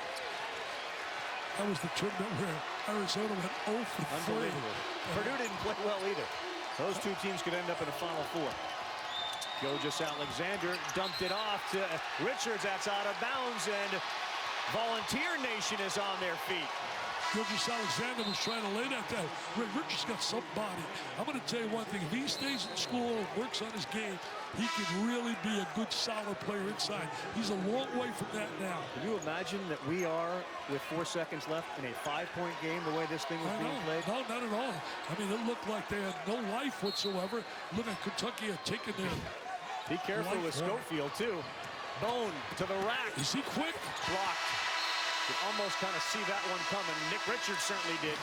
That was the tournament where Arizona went 0 for 3. Unbelievable. Purdue didn't play well either. Those two teams could end up in the Final Four. Gilgeous Alexander dumped it off to Richards. That's out of bounds, and Volunteer Nation is on their feet. Gilgeous Alexander was trying to lay that down. Ray Richards got some body. I'm going to tell you one thing. If he stays in school and works on his game, he can really be a good, solid player inside. He's a long way from that now. Can you imagine that we are, with 4 seconds left, in a 5-point game, the way this thing was being played? No, not at all. I mean, it looked like they had no life whatsoever. Look at Kentucky had taken their Be careful with Schofield, too. Bone to the rack. Is he quick? Blocked. You almost kind of see that one coming. Nick Richards certainly did.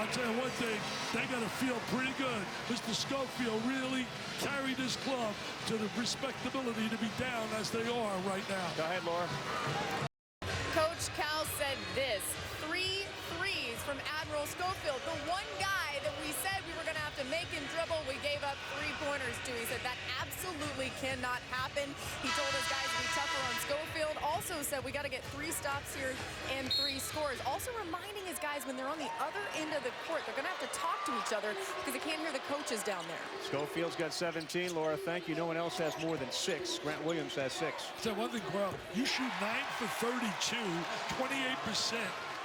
I'll tell you one thing, they got to feel pretty good. Mr. Schofield really carried this club to the respectability to be down as they are right now. Go ahead, Laura. Coach Cal said this, 3 threes from Admiral Schofield. The one guy that we said we were going to have to make him dribble, we gave up 3-pointers to. He said that absolutely cannot happen. He told his guys to be tougher on Schofield. Also said we got to get 3 stops here and 3 scores. Also reminding his guys when they're on the other end of the court, they're going to have to talk to each other because they can't hear the coaches down there. Schofield's got 17. Laura, thank you. No one else has more than 6. Grant Williams has 6. So one thing, well, you shoot 9 for 32, 28%.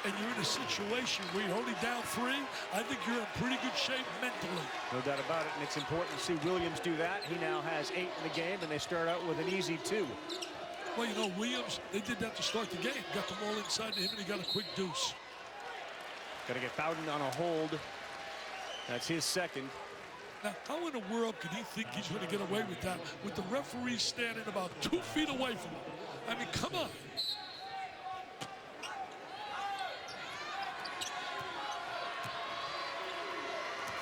And you're in a situation where you're only down 3, I think you're in pretty good shape mentally. No doubt about it, and it's important to see Williams do that. He now has 8 in the game, and they start out with an easy 2. Well, you know, Williams, they did that to start the game. Got the ball inside to him, and he got a quick deuce. Got to get Bowden on a hold. That's his second. Now, how in the world could he think he's going to get away with that with the referee standing about 2 feet away from him? I mean, come on.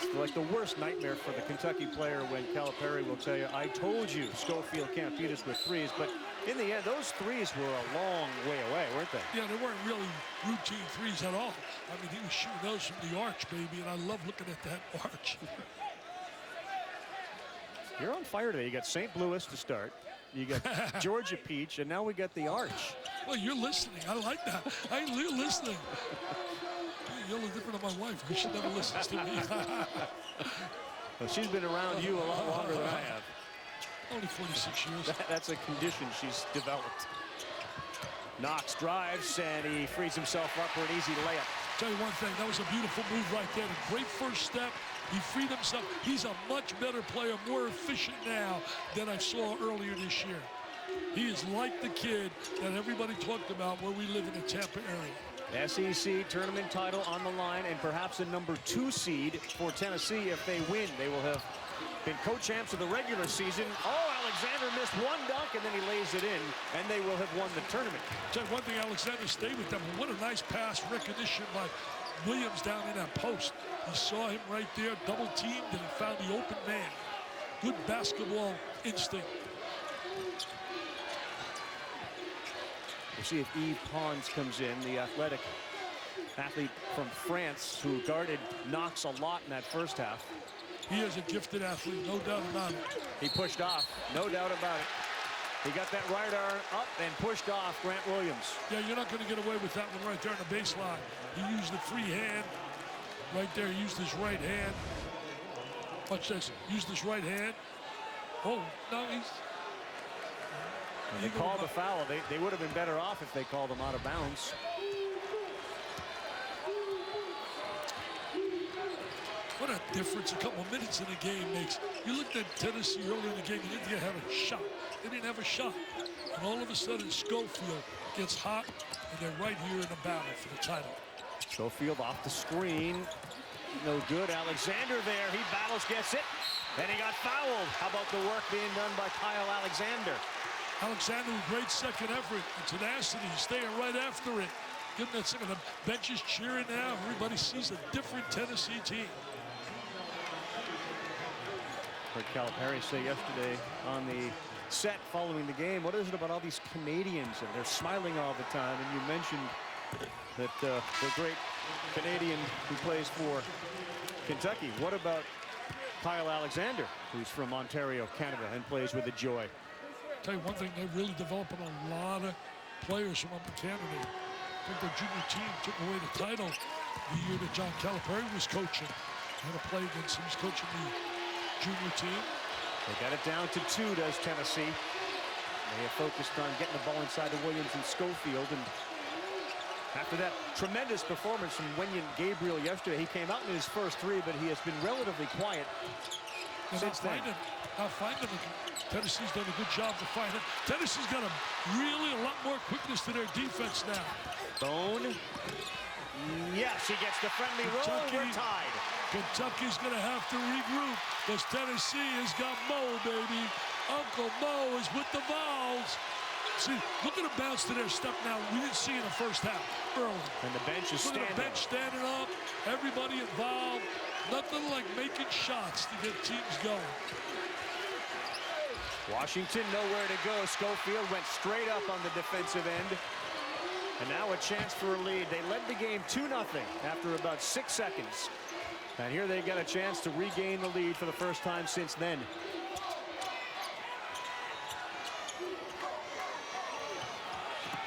It's like the worst nightmare for the Kentucky player when Calipari will tell you, I told you Schofield can't beat us with 3s, but In the end, those threes were a long way away, weren't they? Yeah, they weren't really routine threes at all. I mean, he was shooting those from the arch, baby, and I love looking at that arch. You're on fire today. You got St. Louis to start. You got Georgia Peach, and now we got the arch. Well, you're listening. I like that. You're listening. You're a little different than my wife, because she never listens to me. Well, she's been around you a lot longer than I have. Only 46 years. That's a condition she's developed. Knox drives, and he frees himself up for an easy layup. Tell you one thing, that was a beautiful move right there. A great first step. He freed himself. He's a much better player, more efficient now than I saw earlier this year. He is like the kid that everybody talked about where we live in the Tampa area. SEC tournament title on the line, and perhaps a #2 seed for Tennessee if they win. They will have been co-champs of the regular season. Oh, Alexander missed one dunk, and then he lays it in, and they will have won the tournament. Tell you one thing, Alexander stayed with them. What a nice pass recognition by Williams down in that post. He saw him right there, double teamed, and he found the open man. Good basketball instinct. We'll see if Yves Pons comes in, the athletic athlete from France who guarded Knox a lot in that first half. He is a gifted athlete, no doubt about it. He pushed off, no doubt about it. He got that right arm up and pushed off Grant Williams. Yeah, you're not going to get away with that one right there on the baseline. He used the free hand right there. He used his right hand. Watch this. Used his right hand. Oh, no, he's... They called the foul. They would have been better off if they called him out of bounds. What a difference a couple of minutes in the game makes. You looked at Tennessee earlier in the game, and India had a shot. They didn't have a shot. And all of a sudden, Schofield gets hot, and they're right here in the battle for the title. Schofield off the screen. No good. Alexander there. He battles, gets it. Then he got fouled. How about the work being done by Kyle Alexander? Alexander with great second effort and tenacity, staying right after it. Give him that second. The bench is cheering now. Everybody sees a different Tennessee team. Heard Calipari say yesterday on the set following the game, what is it about all these Canadians? And they're smiling all the time. And you mentioned that the great Canadian who plays for Kentucky. What about Kyle Alexander, who's from Ontario, Canada, and plays with the Joy? Tell you one thing, they're really developing a lot of players from up in Canada. I think their junior team took away the title the year that John Calipari was coaching. Had to play against him. He's coaching the junior team. They got it down to 2, does Tennessee. They have focused on getting the ball inside of Williams and Schofield. And after that tremendous performance from Wenyen Gabriel yesterday, he came out in his first 3, but he has been relatively quiet since then. Not finding him. Tennessee's done a good job to find him. Tennessee's got a lot more quickness to their defense now. Bone. Yes, he gets the friendly roll. We're tied. Kentucky's going to have to regroup because Tennessee has got Mo, baby. Uncle Mo is with the Vols. See, look at the bounce to their step now. We didn't see in the first half early. And the bench is standing. Look at the bench standing up. Everybody involved. Nothing like making shots to get teams going. Washington nowhere to go. Schofield went straight up on the defensive end. And now a chance for a lead. They led the game 2-0 after about 6 seconds. And here they got a chance to regain the lead for the first time since then.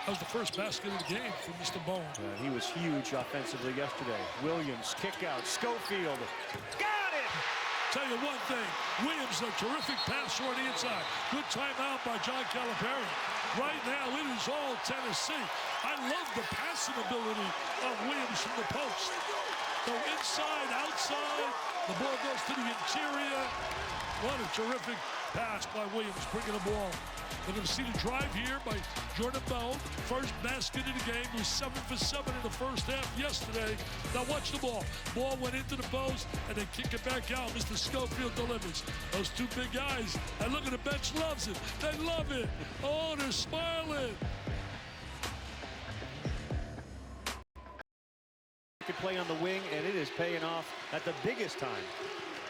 That was the first basket of the game for Mr. Bone. He was huge offensively yesterday. Williams, kick out, Schofield. Got it! Tell you one thing, Williams, a terrific passer on the inside. Good timeout by John Calipari. Right now, it is all Tennessee. I love the passing ability of Williams from the post. Go inside, outside. The ball goes to the interior. What a terrific pass by Williams, bringing the ball. We're going to see the drive here by Jordan Bone. First basket of the game. He was 7 for 7 in the first half yesterday. Now watch the ball. Ball went into the post and then kick it back out. Mr. Schofield delivers. Those two big guys. And look at the bench loves it. They love it. Oh, they're smiling. Could play on the wing, and it is paying off at the biggest time.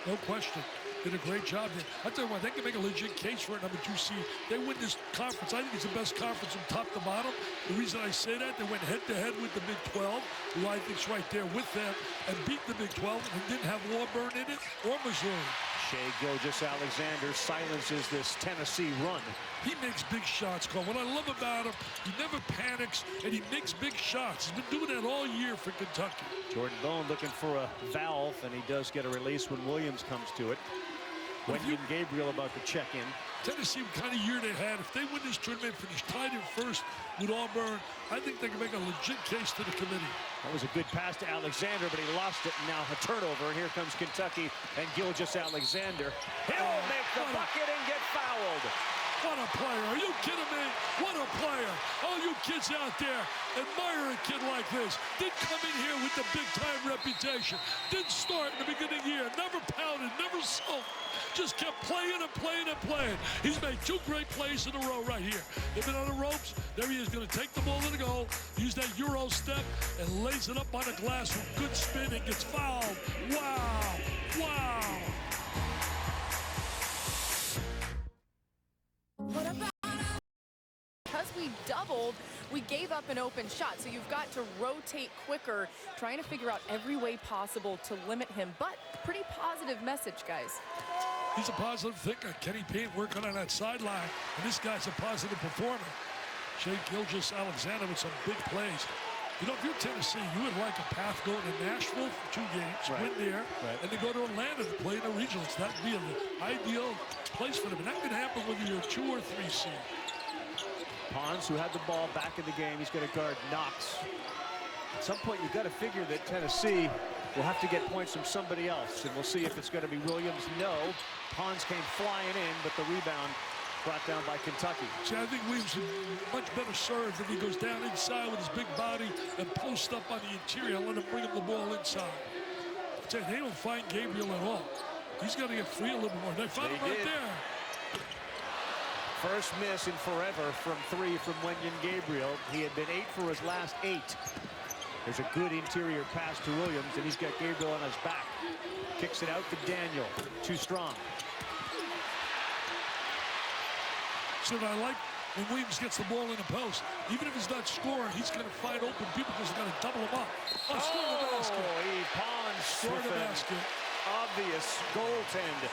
No question. Did a great job there. I tell you what, they can make a legit case for a number 2 seed. They win this conference. I think it's the best conference from top to bottom. The reason I say that, they went head-to-head with the Big 12, who I think's right there with them, and beat the Big 12 and didn't have Auburn in it or Missouri. Shea Gilgeous-Alexander silences this Tennessee run. He makes big shots, Carl. What I love about him, he never panics, and he makes big shots. He's been doing that all year for Kentucky. Jordan Bone looking for a valve, and he does get a release when Williams comes to it. Wenyon Gabriel about to check in. Tennessee, what kind of year they had, if they win this tournament, finish tied in first with Auburn, I think they can make a legit case to the committee. That was a good pass to Alexander, but he lost it. And now a turnover. Here comes Kentucky and Gilgeous-Alexander. He'll make the bucket and get fouled. What a player. Are you kidding me? What a player. All you kids out there, admire a kid like this. Didn't come in here with the big-time reputation. Didn't start in the beginning of the year. Never pounded, never sulked. Just kept playing and playing and playing. He's made 2 great plays in a row right here. They've been on the ropes. There he is, going to take the ball to the goal, use that Euro step, and lays it up on the glass with good spin and gets fouled. Wow. Wow. Because we doubled, we gave up an open shot. So you've got to rotate quicker, trying to figure out every way possible to limit him. But pretty positive message, guys. He's a positive thinker. Kenny Payne working on that sideline, and this guy's a positive performer. Shea Gilgeous-Alexander with some big plays. You know, if you're Tennessee, you would like a path going to Nashville for 2 games, win there, and then go to Atlanta to play in the regionals. That would be an ideal place for them. And that can happen whether you're a 2 or 3 seed. Pons, who had the ball back in the game, he's going to guard Knox. At some point, you've got to figure that Tennessee will have to get points from somebody else, and we'll see if it's going to be Williams. No. Pons came flying in, but the rebound brought down by Kentucky. See, I think Williams is much better served if he goes down inside with his big body and post up on the interior and let him bring him the ball inside. I tell you, they don't find Gabriel at all. He's got to get free a little more. They found him right there. First miss in forever from 3 from Wenyon Gabriel. He had been 8 for his last 8. There's a good interior pass to Williams, and he's got Gabriel on his back. Kicks it out to Daniel. Too strong. So I like when Williams gets the ball in the post. Even if he's not scoring, he's going to find open people because he's going to double him up. Oh, score the basket. Pons Score the basket. Obvious goaltend.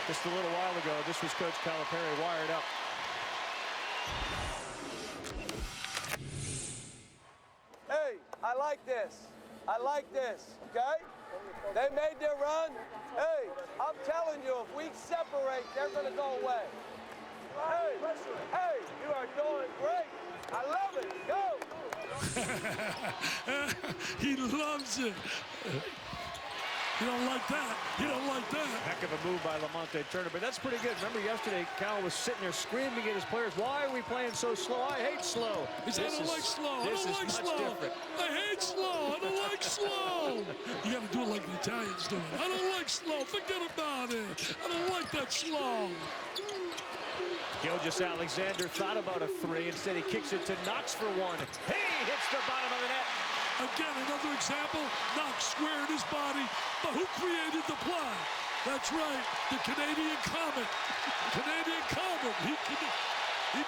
Just a little while ago, this was Coach Calipari wired up. Hey, I like this. I like this, okay? They made their run. Hey, I'm telling you, if we separate, they're going to go away. Hey, you are doing great. I love it. Go. He loves it. You don't like that. You don't like that. Heck of a move by Lamonte Turner, but that's pretty good. Remember yesterday, Cal was sitting there screaming at his players, why are we playing so slow? I hate slow. He said, I don't like slow. I This don't is like much slow. different. I hate slow. I don't like slow. You got to do it like the Italians do it. I don't like slow. Forget about it. I don't like that slow. Gilgeous-Alexander thought about a 3. Instead, he kicks it to Knox for 1. He hits the bottom of the net. Again, another example. Knox squared his body, but who created the play? That's right, the Canadian Comet. Canadian Comet. He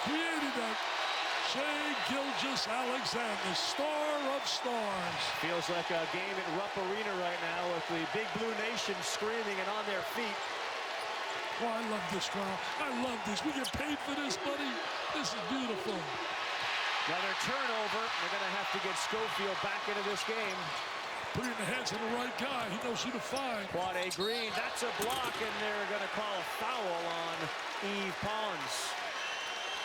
created that. Shea Gilgeous-Alexander, star of stars. Feels like a game at Rupp Arena right now with the Big Blue Nation screaming and on their feet. Oh, I love this, Carl. I love this. We get paid for this, buddy. This is beautiful. Another turnover. They're going to have to get Schofield back into this game. Put it in the hands of the right guy. He knows who to find. Quade Green, that's a block, and they're going to call a foul on Yves Pons.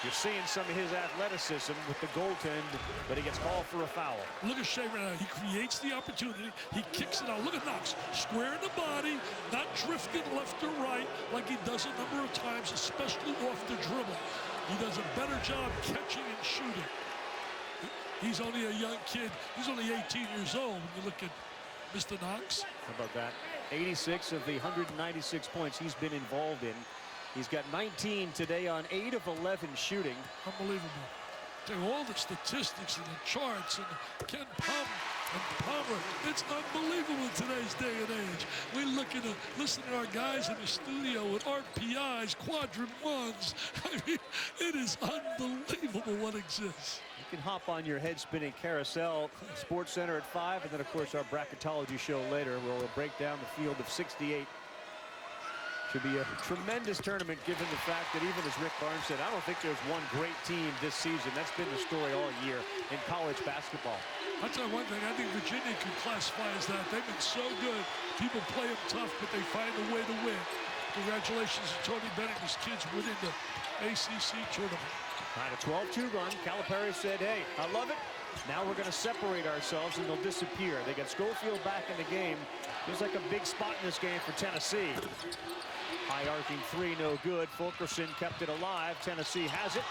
You're seeing some of his athleticism with the goaltend, but he gets called for a foul. Look at Shea right now. He creates the opportunity. He kicks it out. Look at Knox. Square in the body, not drifting left or right like he does a number of times, especially off the dribble. He does a better job catching and shooting. He's only a young kid. He's only 18 years old when you look at Mr. Knox. How about that? 86 of the 196 points he's been involved in. He's got 19 today on 8 of 11 shooting. Unbelievable. Take all the statistics and the charts and Ken Pum and Palmer. It's unbelievable in today's day and age. We listen to our guys in the studio with RPIs, quadrant ones. I mean, it is unbelievable what exists. You can hop on your head-spinning carousel, Sports Center at 5, and then, of course, our bracketology show later, where we'll break down the field of 68. Should be a tremendous tournament, given the fact that, even as Rick Barnes said, I don't think there's one great team this season. That's been the story all year in college basketball. I'll tell you one thing, I think Virginia can classify as that. They've been so good. People play them tough, but they find a way to win. Congratulations to Tony Bennett and his kids winning the ACC tournament. On a 12-2 run, Calipari said, hey, I love it. Now we're going to separate ourselves, and they'll disappear. They got Schofield back in the game. Feels like a big spot in this game for Tennessee. High arcing three, no good. Fulkerson kept it alive. Tennessee has it.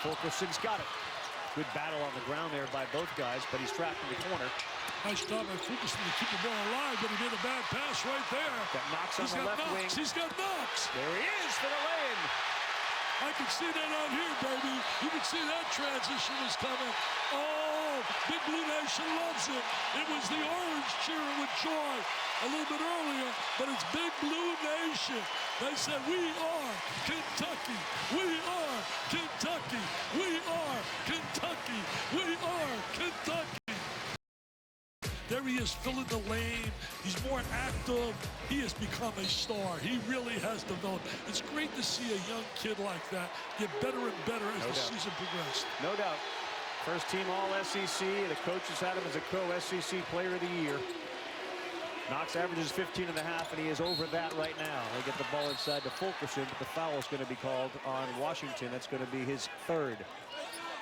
Fulkerson's got it. Good battle on the ground there by both guys, but he's trapped in the corner. Nice job by Fulkerson to keep the ball alive, but he made a bad pass right there. Got Knox on the left wing. He's got Knox. There he is for the lay-in. I can see that out here, baby. You can see that transition was coming. Oh, Big Blue Nation loves it. It was the Orange cheering with joy a little bit earlier, but it's Big Blue Nation. They said, we are Kentucky. We are Kentucky. We are Kentucky. We are Kentucky. There he is, filling the lane. He's more active. He has become a star. He really has developed. It's great to see a young kid like that get better and better as the season progressed. No doubt. First team All-SEC. The coaches had him as a co-SEC Player of the Year. Knox averages 15 and a half, and he is over that right now. They get the ball inside to Fulkerson, but the foul is going to be called on Washington. That's going to be his third.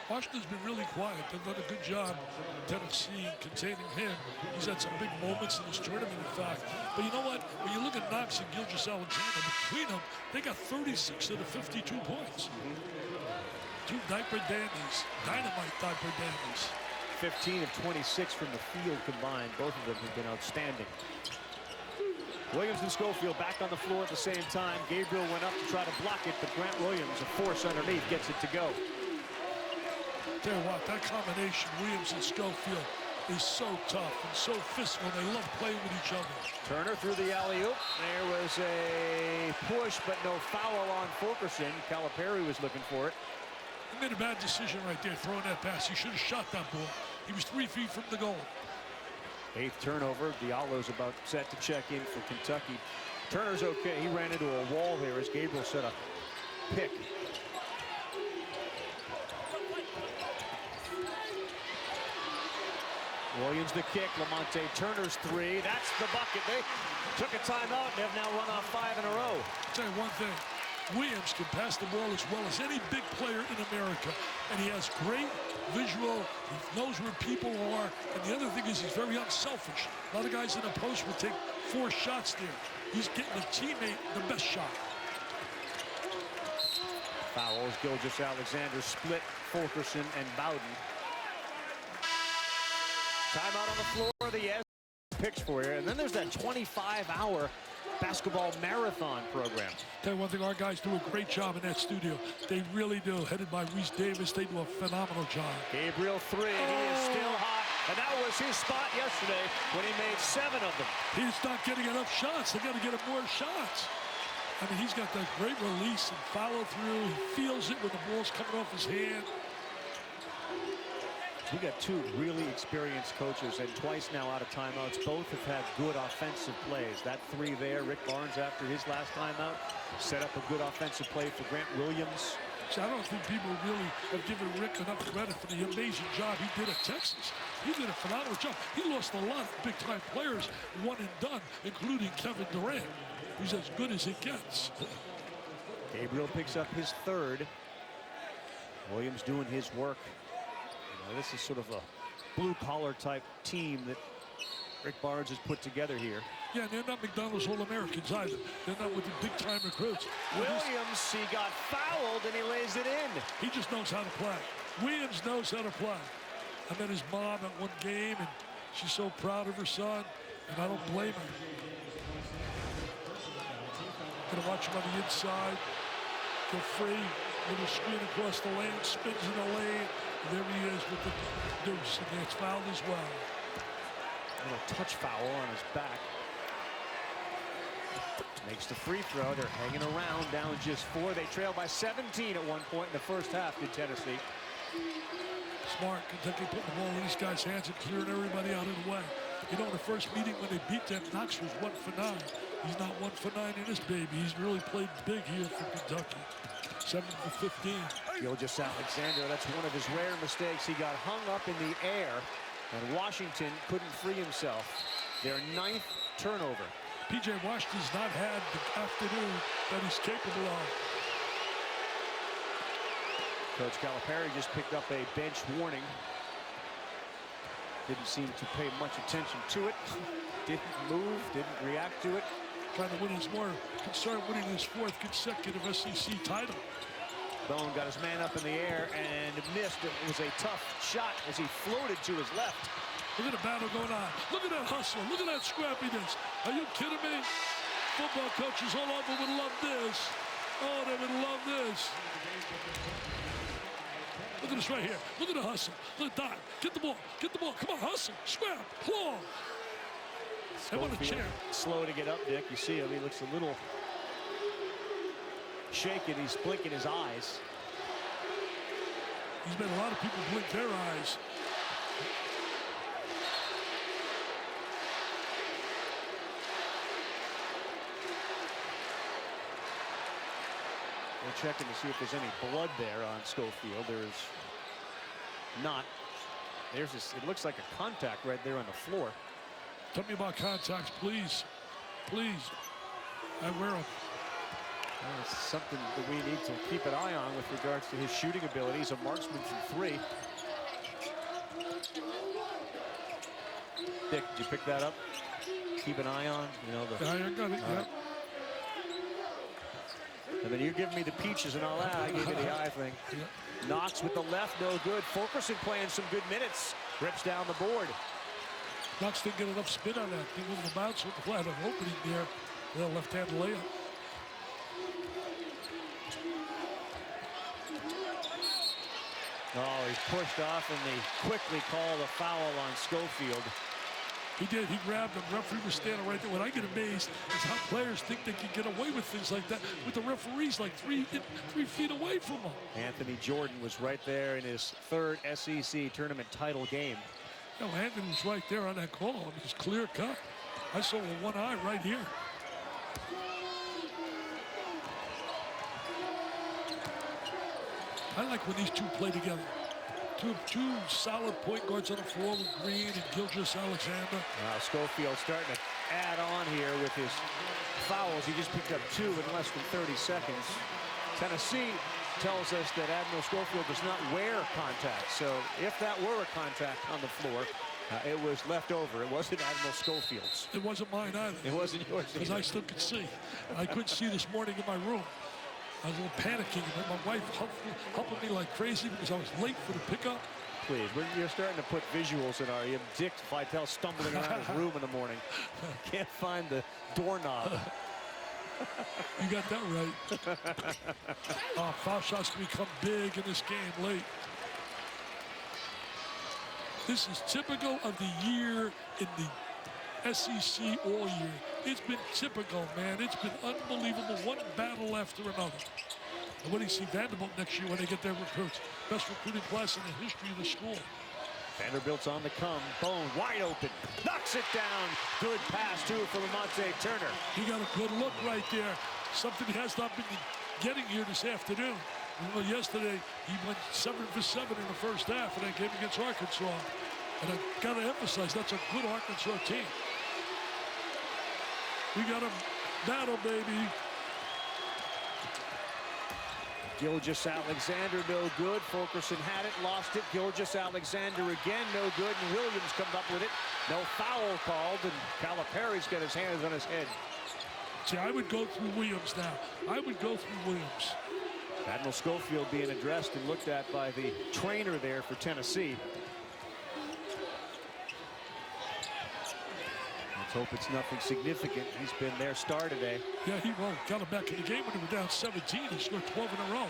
Washington's been really quiet. They've done a good job in Tennessee containing him. He's had some big moments in this tournament, in fact. But you know what? When you look at Knox and Gilgeous-Alexander, between them, they got 36 of the 52 points. Two diaper dandies, dynamite diaper dandies. 15 of 26 from the field combined. Both of them have been outstanding. Williams and Schofield back on the floor at the same time. Gabriel went up to try to block it, but Grant Williams, a force underneath, gets it to go. Tell you what, that combination, Williams and Schofield, is so tough and so physical. They love playing with each other. Turner through the alley-oop. There was a push, but no foul on Fulkerson. Calipari was looking for it. He made a bad decision right there, throwing that pass. He should have shot that ball. He was 3 feet from the goal. 8th turnover. Diallo's about set to check in for Kentucky. Turner's okay. He ran into a wall there as Gabriel set a pick. Williams the kick. Lamonte Turner's three. That's the bucket. They took a timeout and have now run off 5 in a row. I'll tell you one thing. Williams can pass the ball as well as any big player in America. And he has great visual. He knows where people are. And the other thing is he's very unselfish. A lot of guys in the post will take 4 shots there. He's getting a teammate the best shot. Fouls. Gilgeous-Alexander split Fulkerson and Bowden. Timeout on the floor. The S picks for you. And then there's that 25-hour basketball marathon program. Tell you one thing, our guys do a great job in that studio. They really do. Headed by Reese Davis, they do a phenomenal job. Gabriel three. He is still hot. And that was his spot yesterday when he made 7 of them. He's not getting enough shots. They got to get him more shots. I mean, he's got that great release and follow through. He feels it when the ball's coming off his hand. We got 2 really experienced coaches and twice now out of timeouts. Both have had good offensive plays. That 3 there, Rick Barnes after his last timeout set up a good offensive play for Grant Williams. So I don't think people really have given Rick enough credit for the amazing job he did at Texas. He did a phenomenal job. He lost a lot of big-time players, one and done, including Kevin Durant. He's as good as it gets. Gabriel picks up his 3rd. Williams doing his work. This is sort of a blue-collar type team that Rick Barnes has put together here. Yeah, they're not McDonald's All-Americans either. They're not with the big-time recruits. Williams, he got fouled and he lays it in. He just knows how to play. Williams knows how to play. I met his mom at one game, and she's so proud of her son, and I don't blame her. Gonna watch him on the inside. Go free. Little screen across the lane, spins in the lane. There he is with the deuce, and gets fouled as well. Little touch foul on his back. Makes the free throw. They're hanging around, down just 4. They trail by 17 at one point in the first half in Tennessee. Smart. Kentucky putting the ball in these guys' hands and clearing everybody out of the way. You know, in the first meeting when they beat them, Knox was 1 for 9. He's not 1 for 9 in this baby. He's really played big here for Kentucky. 7 for 15. Gilgeous-Alexander, that's one of his rare mistakes. He got hung up in the air, and Washington couldn't free himself. Their 9th turnover. P.J. Washington's not had the afternoon that he's capable of. Coach Calipari just picked up a bench warning. Didn't seem to pay much attention to it. Didn't move, didn't react to it. Trying to win his more concerned winning his 4th consecutive SEC title. Bone got his man up in the air and missed. It was a tough shot as he floated to his left. Look at the battle going on. Look at that hustle. Look at that scrappiness. Are you kidding me? Football coaches all over would love this. Oh, they would love this. Look at this right here. Look at the hustle. Look at that. Get the ball. Get the ball. Come on, hustle. Scrap. Claw. I want a chair. Slow to get up, Dick. You see him. He looks a little shaken. He's blinking his eyes. He's made a lot of people blink their eyes. We're checking to see if there's any blood there on Schofield. There's not. There's this, it looks like a contact right there on the floor. Tell me about contacts, please. Please. I wear them. It's something that we need to keep an eye on with regards to his shooting ability. He's a marksman from 3. Dick, did you pick that up? Keep an eye on, you know, the... I got it, yeah. And then you're giving me the peaches and all that. I gave you the eye thing. Yeah. Knox with the left, no good. Fulkerson playing some good minutes. Rips down the board. Knox didn't get enough spin on that. He was the bounce with the flat of opening there. The left-hand layup. Oh, he's pushed off, and they quickly call the foul on Schofield. He did. He grabbed him. Referee was standing right there. What I get amazed is how players think they can get away with things like that with the referees like 3 feet away from them. Anthony Jordan was right there in his 3rd SEC tournament title game. No, Anthony was right there on that call. I mean, it's clear cut. I saw with one eye right here. I like when these two play together. Two solid point guards on the floor with Green and Gilgeous-Alexander. Schofield starting to add on here with his fouls. He just picked up 2 in less than 30 seconds. Tennessee tells us that Admiral Schofield does not wear contact. So if that were a contact on the floor, it was left over. It wasn't Admiral Schofield's. It wasn't mine either. It wasn't yours because I still could see. I couldn't see this morning in my room. I was a little panicking, and my wife helping me like crazy because I was late for the pickup. Please, you're starting to put visuals in our Dick Vitale stumbling around his room in the morning. Can't find the doorknob. You got that right. Foul shots can become big in this game late. This is typical of the year in the SEC all year. It's been typical, man. It's been unbelievable. One battle after another. And what do you see Vanderbilt next year when they get their recruits? Best recruiting class in the history of the school. Vanderbilt's on the come. Bone wide open. Knocks it down. Good pass, too, for Lamonte Turner. He got a good look right there. Something he has not been getting here this afternoon. You know, yesterday, he went 7 for 7 in the first half in that game against Arkansas. And I got to emphasize, that's a good Arkansas team. We got a battle, baby. Gilgeous-Alexander, no good. Fulkerson had it, lost it. Gilgeous-Alexander again, no good. And Williams comes up with it. No foul called, and Calipari's got his hands on his head. See, I would go through Williams now. I would go through Williams. Admiral Schofield being addressed and looked at by the trainer there for Tennessee. Let's hope it's nothing significant. He's been their star today. Yeah, he got him back in the game when they were down 17. He scored 12 in a row.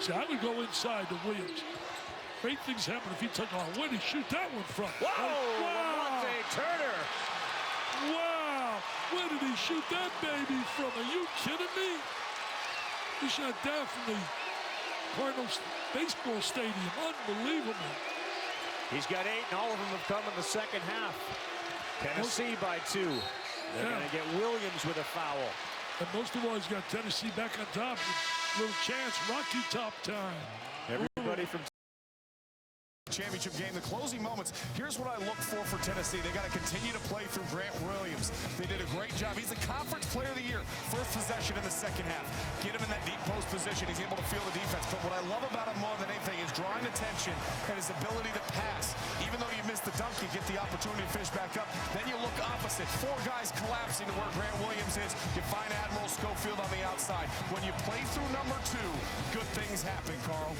See, I would go inside to Williams. Great things happen if he took on. Where did he shoot that one from? Whoa! Lamonte Turner did he shoot that baby from? Are you kidding me? He shot down from the Cardinals baseball stadium. Unbelievable. He's got 8, and all of them have come in the second half. Tennessee by 2. They're going to get Williams with a foul. And most of all, he's got Tennessee back on top. Little chance, Rocky top time. Everybody from championship game, the closing moments. Here's what I look for Tennessee. They got to continue to play through Grant Williams. They did a great job. He's the conference player of the year. First possession in the second half. Get him in that deep post position. He's able to feel the defense. But what I love about him more than anything is drawing attention and his ability to pass. Even though you miss the dunk, you get the opportunity to finish back up. Then you look opposite. 4 guys collapsing to where Grant Williams is. You find Admiral Schofield on the outside. When you play through number 2, good things happen, Carl.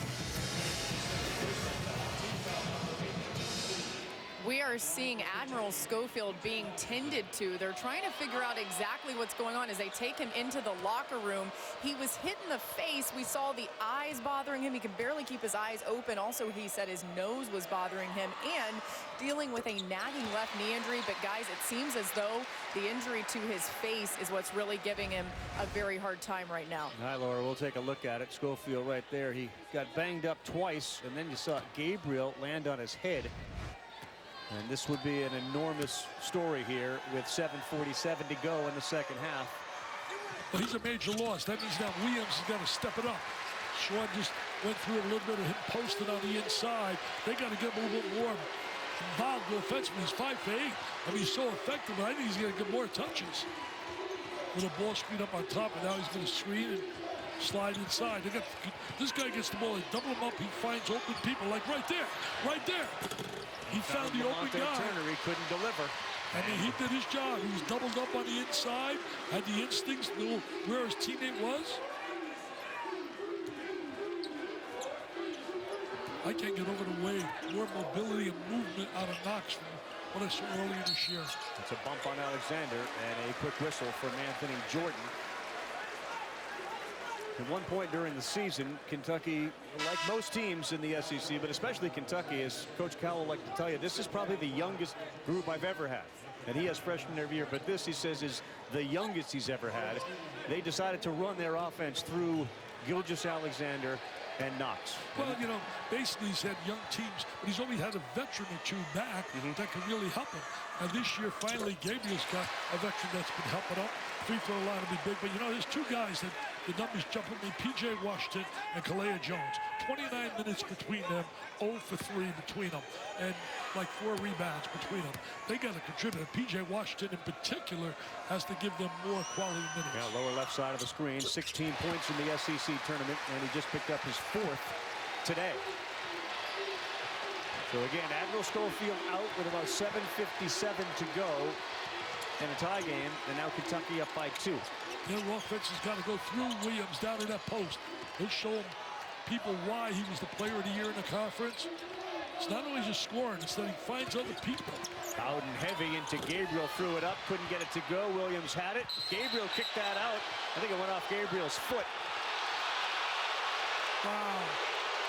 We are seeing Admiral Schofield being tended to. They're trying to figure out exactly what's going on as they take him into the locker room. He was hit in the face. We saw the eyes bothering him. He could barely keep his eyes open. Also, he said his nose was bothering him and dealing with a nagging left knee injury. But guys, it seems as though the injury to his face is what's really giving him a very hard time right now. All right, Laura, we'll take a look at it. Schofield right there. He got banged up twice, and then you saw Gabriel land on his head. And this would be an enormous story here with 7:47 to go in the second half. Well, he's a major loss. That means now Williams has got to step it up. Sean just went through a little bit of him posting on the inside. They got to get him a little bit more involved offensively. He's 5 for 8. I mean, he's so effective, but I think he's going to get more touches. With a ball screen up on top, and now he's going to screen and slide inside. This guy gets the ball, they double him up, he finds open people, like right there, right there. He found the open guy. Turner, he couldn't deliver. I mean, he did his job. He was doubled up on the inside, had the instincts, knew where his teammate was. I can't get over the way more mobility and movement out of Knox from what I saw earlier this year. It's a bump on Alexander and a quick whistle from Anthony Jordan. At one point during the season, Kentucky, like most teams in the SEC, but especially Kentucky, as Coach Cowell liked to tell you, this is probably the youngest group I've ever had. And he has freshmen every year, but this, he says, is the youngest he's ever had. They decided to run their offense through Gilgeous-Alexander and Knox. Well, you know, basically he's had young teams, but he's only had a veteran or 2 back that can really help him. And this year, finally, Gabriel's got a veteran that's been helping up. Free throw line will be big, but you know, there's 2 guys that the numbers jump at me, P.J. Washington and Kalea Jones. 29 minutes between them, 0 for 3 between them, and like 4 rebounds between them. They got to contribute. P.J. Washington in particular has to give them more quality minutes. Yeah, lower left side of the screen, 16 points in the SEC tournament, and he just picked up his 4th today. So again, Admiral Schofield out with about 7:57 to go in a tie game, and now Kentucky up by 2. Their offense has got to go through Williams down in that post. He'll show people why he was the player of the year in the conference. It's not only just scoring, it's that he finds other people. Bowden heavy into Gabriel, threw it up, couldn't get it to go. Williams had it. Gabriel kicked that out. I think it went off Gabriel's foot. Wow.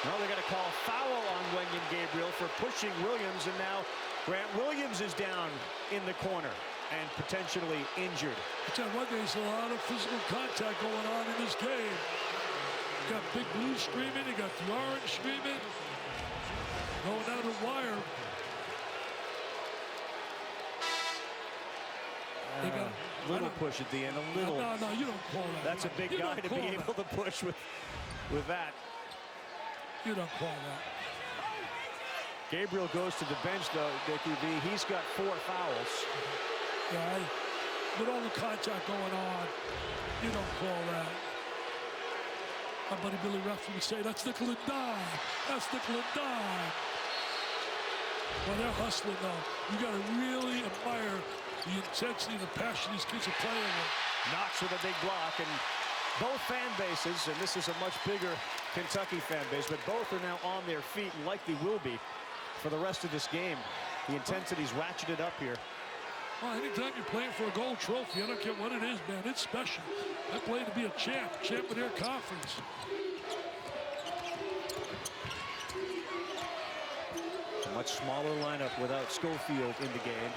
Now they're going to call foul on Wenyen Gabriel for pushing Williams, and now Grant Williams is down in the corner and potentially injured. I tell you what, there's a lot of physical contact going on in this game. You got Big Blue screaming, you got the Orange screaming. Going down the wire. They got a little push at the end, a little. No, you don't call that. That's a big You guy to be able to push with that. You don't call that. Gabriel goes to the bench, though, Dickie V. He's got 4 fouls. Yeah, with all the contact going on, you don't call that. My buddy Billy Ruff would say, that's nickel and dime. That's nickel and dime. Well, they're hustling, though. You got to really admire the intensity and the passion these kids are playing with. Knox with a big block, and both fan bases, and this is a much bigger Kentucky fan base, but both are now on their feet and likely will be for the rest of this game. The intensity's ratcheted up here. Well, anytime you're playing for a gold trophy, I don't care what it is, man, it's special. I play to be a champ of their conference. A much smaller lineup without Schofield in the game.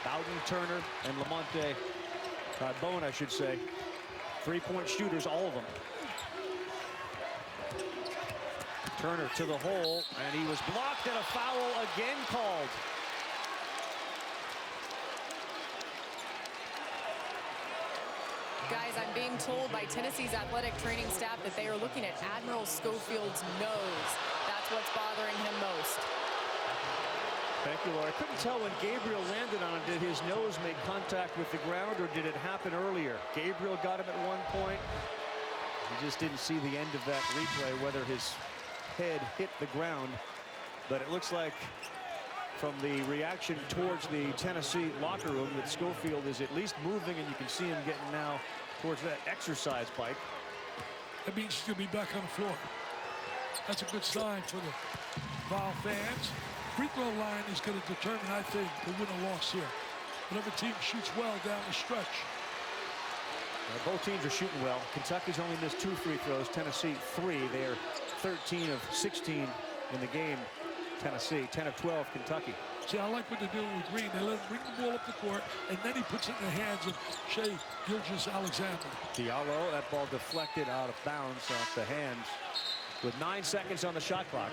Bowden, Turner, and Lamonte Bone, I should say. Three-point shooters, all of them. Turner to the hole, and he was blocked, and a foul again called. Guys, I'm being told by Tennessee's athletic training staff that they are looking at Admiral Schofield's nose. That's what's bothering him most. Thank you, Laura. I couldn't tell when Gabriel landed on it. Did his nose make contact with the ground, or did it happen earlier? Gabriel got him at one point. He just didn't see the end of that replay, whether his head hit the ground. But it looks like from the reaction towards the Tennessee locker room that Schofield is at least moving, and you can see him getting now towards that exercise bike. That means he's going to be back on the floor. That's a good sign for the Vol fans. Free throw line is going to determine, I think, the win or loss here. Whatever team shoots well down the stretch. Both teams are shooting well. Kentucky's only missed 2 free throws. Tennessee 3. They are 13 of 16 in the game. Tennessee 10 of 12. Kentucky. See, I like what they're doing with Green. They let him bring the ball up the court, and then he puts it in the hands of Shai Gilgeous-Alexander. Diallo, that ball deflected out of bounds off the hands with 9 seconds on the shot clock.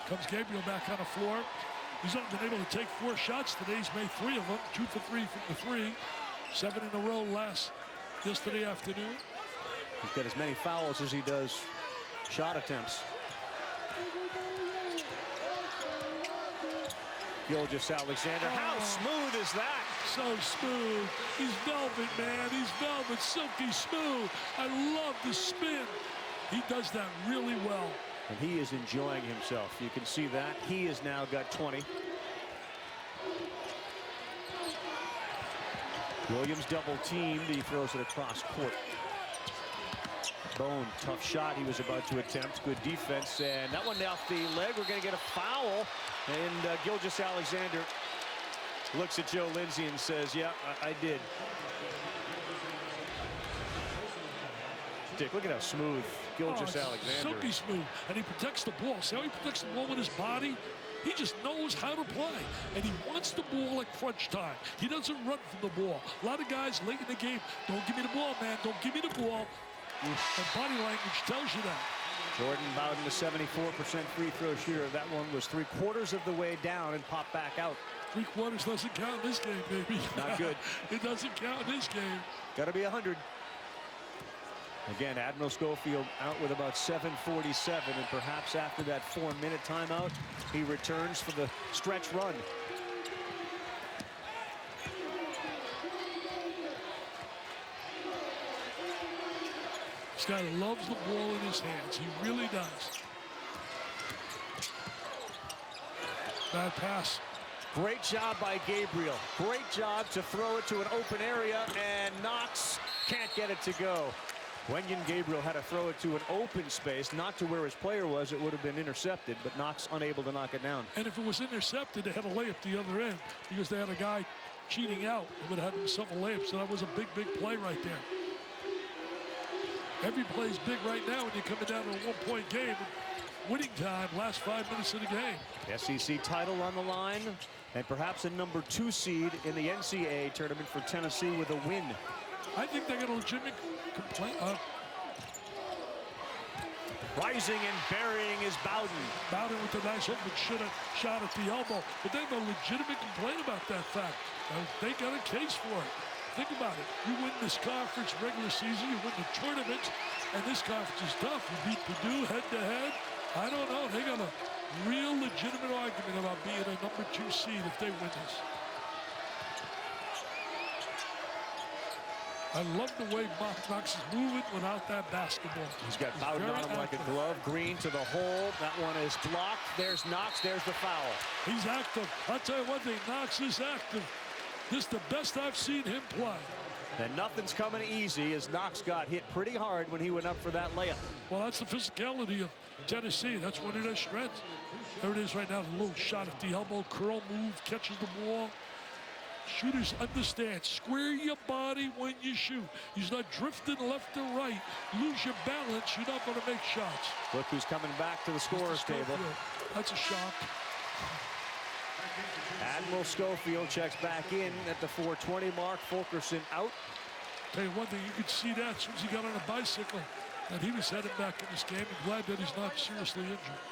Comes Gabriel back on the floor. He's only been able to take 4 shots today. He's made 3 of them, 2 for 3 from the 3. 7 in a row yesterday afternoon. He's got as many fouls as he does shot attempts. Gilgeous-Alexander, how smooth is that? So smooth. He's velvet, man. He's velvet, silky smooth. I love the spin. He does that really well. And he is enjoying himself. You can see that. He has now got 20. Williams double teamed. He throws it across court. Bone, tough shot he was about to attempt. Good defense, and that one off the leg. We're going to get a foul, and Gilgeous-Alexander looks at Joe Lindsay and says, yeah, I did. Dick, look at how smooth Gilgeous-Alexander Silky is. smooth, and he protects the ball. See how he protects the ball with his body? He just knows how to play, and he wants the ball at crunch time. He doesn't run from the ball. A lot of guys late in the game, don't give me the ball, man. Don't give me the ball. And body language tells you that. Jordan Bowden, a 74% free throw shooter. That one was 3/4 of the way down and popped back out. 3/4 doesn't count in this game, baby. Not good. It doesn't count in this game. Got to be 100. Again, Admiral Schofield out with about 7:47, and perhaps after that 4-minute timeout, he returns for the stretch run. This guy loves the ball in his hands. He really does. Bad pass. Great job by Gabriel. Great job to throw it to an open area, and Knox can't get it to go. Wenyen Gabriel had to throw it to an open space, not to where his player was. It would have been intercepted, but Knox unable to knock it down. And if it was intercepted, they had a layup the other end because they had a guy cheating out. It would have had himself a layup, so that was a big, big play right there. Every play's big right now when you're coming down to a one-point game. Winning time, last 5 minutes of the game. SEC title on the line, and perhaps a number 2 seed in the NCAA tournament for Tennessee with a win. I think they got a legitimate complaint. Rising and burying is Bowden. Bowden with a nice open shot at the elbow. But they have a legitimate complaint about that fact. They got a case for it. Think about it. You win this conference regular season, you win the tournament, and this conference is tough. You beat Purdue head-to-head. I don't know. They got a real legitimate argument about being a number 2 seed if they win this. I love the way Knox is moving without that basketball. He's got Bowden on him like a glove. Green to the hole. That one is blocked. There's Knox. There's the foul. He's active. I'll tell you one thing. Knox is active. This is the best I've seen him play. And nothing's coming easy as Knox got hit pretty hard when he went up for that layup. Well, that's the physicality of Tennessee. That's one of their strengths. There it is right now. The little shot at the elbow. Curl move. Catches the ball. Shooters understand. Square your body when you shoot. You're not drifting left or right. Lose your balance. You're not going to make shots. Look who's coming back to the scorer's table. That's a shock. Admiral Schofield checks back in at the 4:20 mark. Fulkerson out. Tell you one thing, you could see that as soon as he got on a bicycle, that he was headed back in this game, and glad that he's not seriously injured.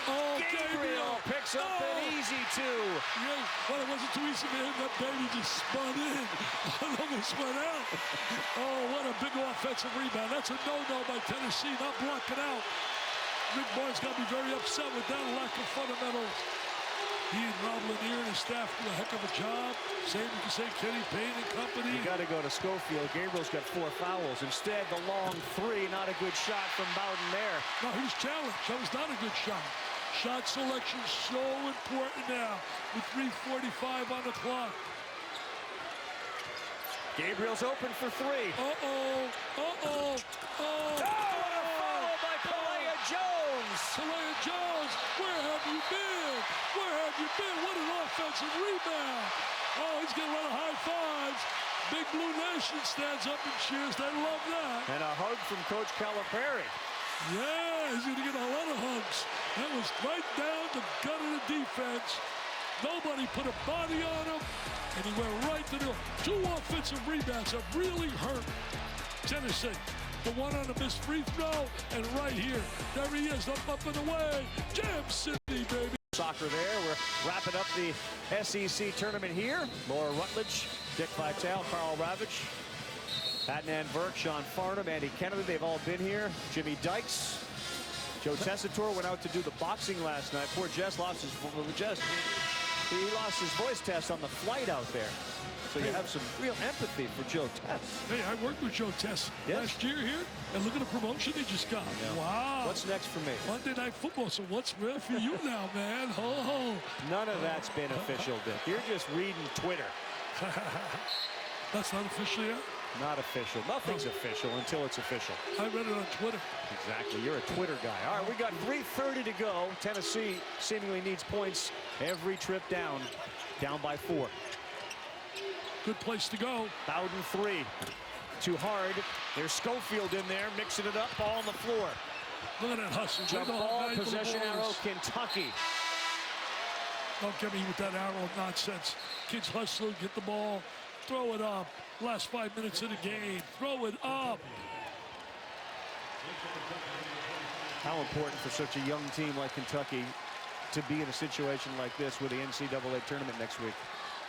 Oh, Gabriel picks up an easy 2. Yeah, well, it wasn't too easy for him. That baby just spun in. It almost went out. Oh, what a big offensive rebound. That's a no-no by Tennessee, not blocking out. Rick Barnes got to be very upset with that lack of fundamentals. He and Rob Lanier and his staff do a heck of a job. Same you can say Kenny Payne and company. You got to go to Schofield. Gabriel's got 4 fouls. Instead, the long 3, not a good shot from Bowden there. No, he was challenged. That was not a good shot. Shot selection so important now with 3:45 on the clock. Gabriel's open for 3. Uh-oh. Uh-oh. Oh. What a foul by Kalea Jones. Kalea Jones, where have you been? Where have you been? What an offensive rebound. Oh, he's getting a lot of high fives. Big Blue Nation stands up and cheers. They love that. And a hug from Coach Calipari. Yeah, he's going to get a lot of hugs. That was right down the gut of the defense. Nobody put a body on him, and he went right to the 2 offensive rebounds that really hurt Tennessee. The one on the missed free throw, and right here, there he is, up and away. Jam City, baby. Soccer there. We're wrapping up the SEC tournament here. Laura Rutledge, Dick Vitale, Carl Ravitch, Adnan Burke, Sean Farnham, Andy Kennedy, they've all been here. Jimmy Dykes. Joe Tessitore went out to do the boxing last night. Poor Jess lost his voice test on the flight out there. So you have some real empathy for Joe Tess. Hey, I worked with Joe Tess last year here, and look at the promotion he just got. Wow. What's next for me? Monday Night Football, so what's real for you now, man? Ho. None of that's been official, Dick. You're just reading Twitter. That's not official yet? Not official. Nothing's official until it's official. I read it on Twitter. Exactly. You're a Twitter guy. All right, we got 3:30 to go. Tennessee seemingly needs points every trip down by 4. Good place to go. Bowden 3. Too hard. There's Schofield in there, mixing it up, ball on the floor. Look at that hustle. Jump ball, possession arrow, Kentucky. Don't get me with that arrow nonsense. Kids hustle, get the ball, throw it up. Last 5 minutes of the game, throw it up. How important for such a young team like Kentucky to be in a situation like this with the NCAA tournament next week.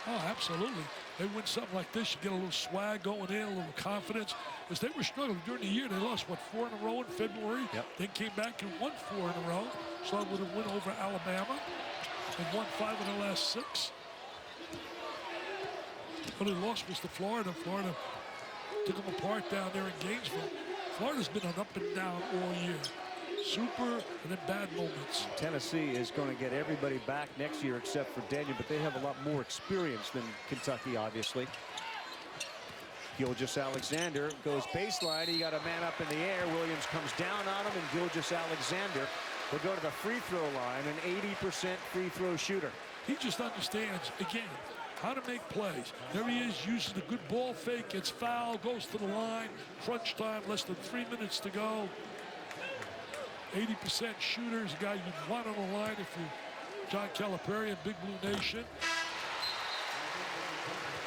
Oh, absolutely. They win something like this, you get a little swag going in, a little confidence. Because they were struggling during the year. They lost, 4 in a row in February? Yep. Then came back and won 4 in a row. Started with a win over Alabama. And won 5 of the last 6. What they lost was to Florida. Florida took them apart down there in Gainesville. Florida's been an up and down all year. Super and then bad moments. Tennessee is going to get everybody back next year except for Daniel, but they have a lot more experience than Kentucky, obviously. Gilgeous-Alexander goes baseline. He got a man up in the air. Williams comes down on him, and Gilgeous-Alexander will go to the free throw line, an 80% free throw shooter. He just understands, again, how to make plays. There he is, uses the good ball fake, gets fouled, goes to the line. Crunch time, less than 3 minutes to go. 80% shooter is a guy you'd want on the line if you're John Calipari and Big Blue Nation.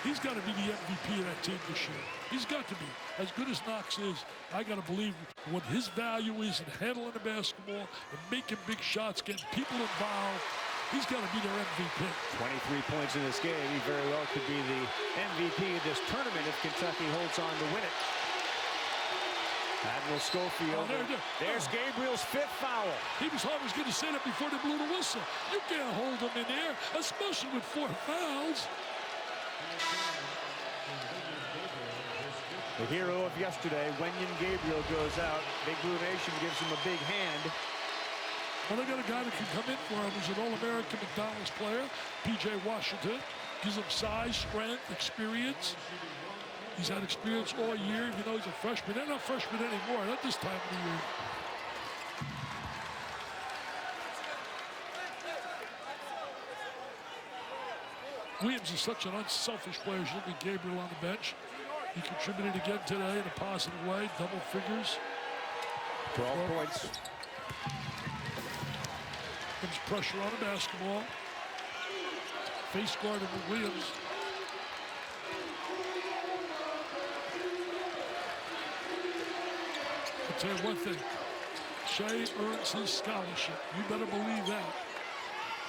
He's got to be the MVP of that team this year. He's got to be. As good as Knox is, I got to believe what his value is in handling the basketball and making big shots, getting people involved. He's got to be their MVP. 23 points in this game. He very well could be the MVP of this tournament if Kentucky holds on to win it. Admiral Schofield. There's Gabriel's 5th foul. He was always going to say that before they blew the whistle. You can't hold him in there, especially with 4 fouls. The hero of yesterday, Wenyen Gabriel, goes out. Big Blue Nation gives him a big hand. Well, they got a guy that can come in for him who's an All-American McDonald's player, P.J. Washington. Gives him size, strength, experience. He's had experience all year, even though he's a freshman. They're not freshmen anymore, not this time of the year. Williams is such an unselfish player. Look at Gabriel on the bench. He contributed again today in a positive way, double figures. 12 points. Comes pressure on the basketball. Face guard of Williams. I'll tell you one thing. Shea earns his scholarship. You better believe that.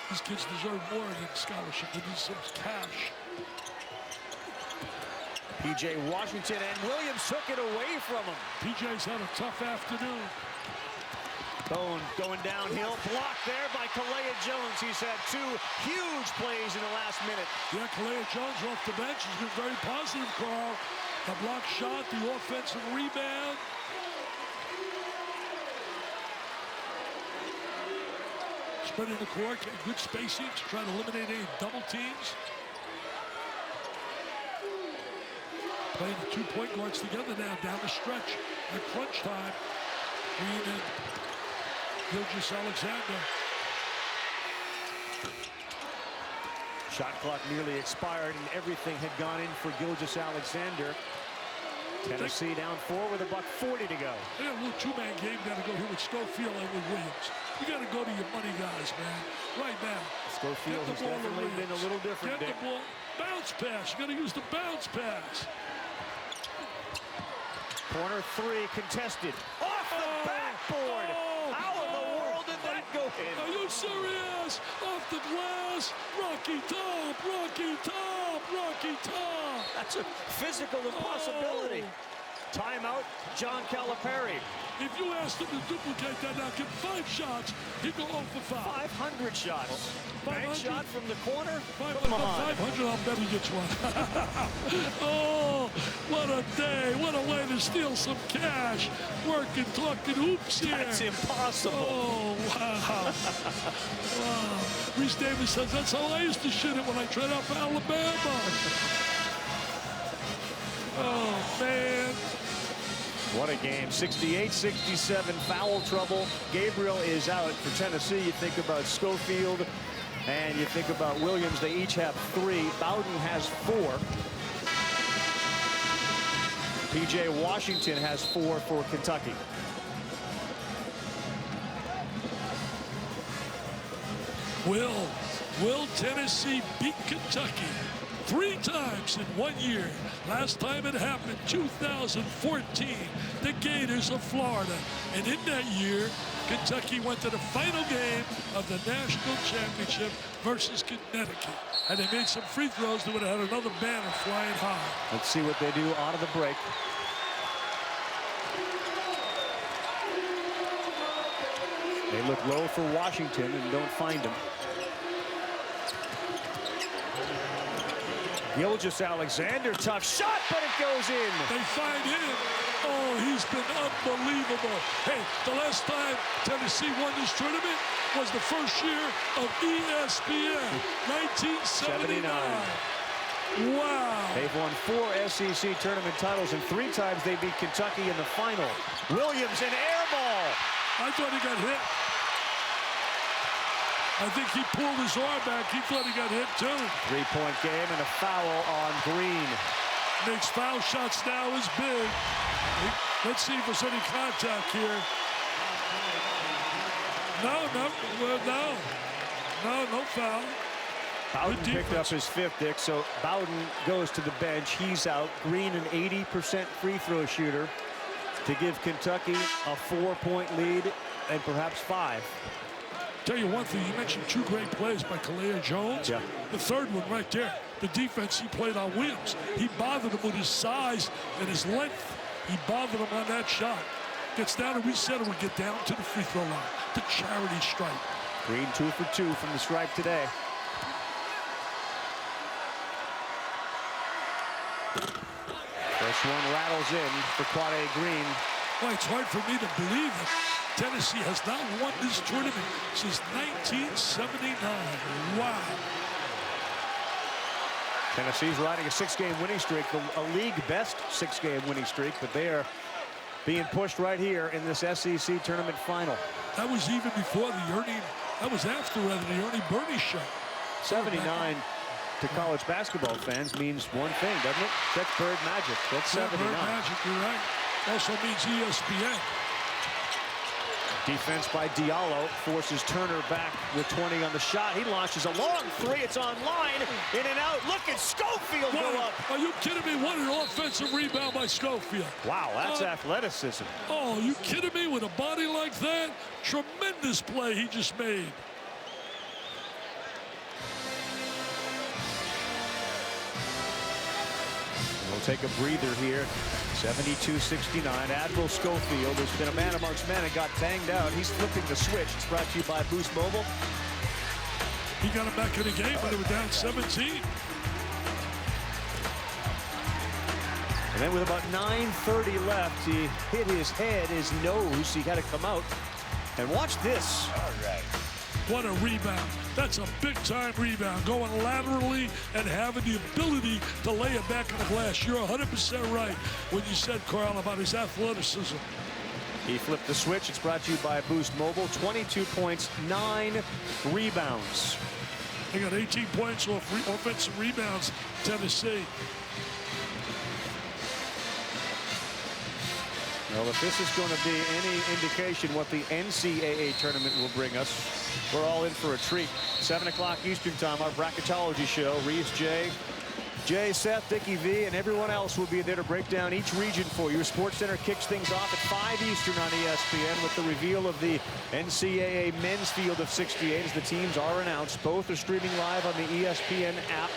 These kids deserve more than scholarship. They need some cash. P.J. Washington, and Williams took it away from him. P.J.'s had a tough afternoon. Bone going downhill, blocked there by Kalea Jones. He's had 2 huge plays in the last minute. Yeah, Kalea Jones off the bench has been very positive, Carl. The block shot, the offensive rebound. Spreading the court, getting good spacing to try to eliminate any double teams. Playing the 2 point guards together now down the stretch at crunch time. Green and Gilgeous-Alexander. Shot clock nearly expired, and everything had gone in for Gilgeous-Alexander. Tennessee down 4 with $1:40 to go. They got a little 2-man game. Got to go here with Schofield and with Williams. You got to go to your money guys, man. Right now. Schofield has definitely been a little different. Get the ball. Bounce pass. You got to use the bounce pass. Corner 3 contested. Off the backboard. How in the world did that go in? Are you serious? Off the glass. Rocky top. Rocky top. Rocky top. That's a physical impossibility. Timeout, John Calipari. If you asked him to duplicate that now, give 5 shots, he'd go 0 for 5. 500 shots. 500? Bank shot from the corner. 500, I'll bet he gets one. Oh, what a day. What a way to steal some cash. Working, talking hoops here. That's impossible. Oh, wow. Wow. Reese Davis says, that's how I used to shoot it when I tried out for Alabama. Oh, man. What a game. 68-67, foul trouble. Gabriel is out for Tennessee. You think about Schofield and you think about Williams. They each have 3. Bowden has 4. P.J. Washington has 4 for Kentucky. Will Tennessee beat Kentucky 3 times in 1 year? Last time it happened, 2014, the Gators of Florida. And in that year, Kentucky went to the final game of the national championship versus Connecticut. And they made some free throws that would have had another banner flying high. Let's see what they do out of the break. They look low for Washington and don't find him. Gilgeous-Alexander, tough shot, but it goes in. They find him. Oh, he's been unbelievable. Hey, the last time Tennessee won this tournament was the first year of ESPN, 1979. Wow. They've won 4 SEC tournament titles, and 3 times they beat Kentucky in the final. Williams, an air ball. I thought he got hit. I think he pulled his arm back. He thought he got hit, too. 3-point game and a foul on Green. Makes foul shots now is big. Let's see if there's any contact here. No foul. Bowden picked up his 5th, Dick, so Bowden goes to the bench. He's out. Green, an 80% free throw shooter to give Kentucky a 4-point lead and perhaps 5. Tell you one thing, you mentioned 2 great plays by Kalea Jones. Yeah. The third one right there, the defense he played on Williams. He bothered him with his size and his length. He bothered him on that shot. Gets down and reset it, would get down to the free throw line. The charity stripe. Green 2 for 2 from the stripe today. First one rattles in for Quade Green. Well, it's hard for me to believe it. Tennessee has not won this tournament since 1979. Wow. Tennessee's riding a 6-game winning streak, a league best 6-game winning streak, but they are being pushed right here in this SEC tournament final. That was even before the Ernie, that was after the Ernie Burney show. 79 to college basketball fans means one thing, doesn't it? That's Bird Magic. That's 79. Bird Magic, you're right. Also means ESPN. Defense by Diallo forces Turner back with 20 on the shot. He launches a long three. It's on line. In and out. Look at Schofield go up. Are you kidding me? What an offensive rebound by Schofield. Wow, that's athleticism. Oh, are you kidding me? With a body like that? Tremendous play he just made. We'll take a breather here. 72-69. Admiral Schofield has been a man amongst men and got banged out. He's flipping the switch. It's brought to you by Boost Mobile. He got him back in the game when they were down 17. And then with about 9:30 left, he hit his head, his nose. He had to come out. And watch this. All right. What a rebound. That's a big-time rebound. Going laterally and having the ability to lay it back in the glass. You're 100% right when you said, Carl, about his athleticism. He flipped the switch. It's brought to you by Boost Mobile. 22 points, 9 rebounds. They got 18 points off offensive rebounds, Tennessee. Well, if this is going to be any indication what the NCAA tournament will bring us, we're all in for a treat. 7 o'clock Eastern time, our bracketology show. Reeves, Jay, Seth, Dickie V, and everyone else will be there to break down each region for you. SportsCenter kicks things off at 5 Eastern on ESPN with the reveal of the NCAA men's field of 68 as the teams are announced. Both are streaming live on the ESPN app.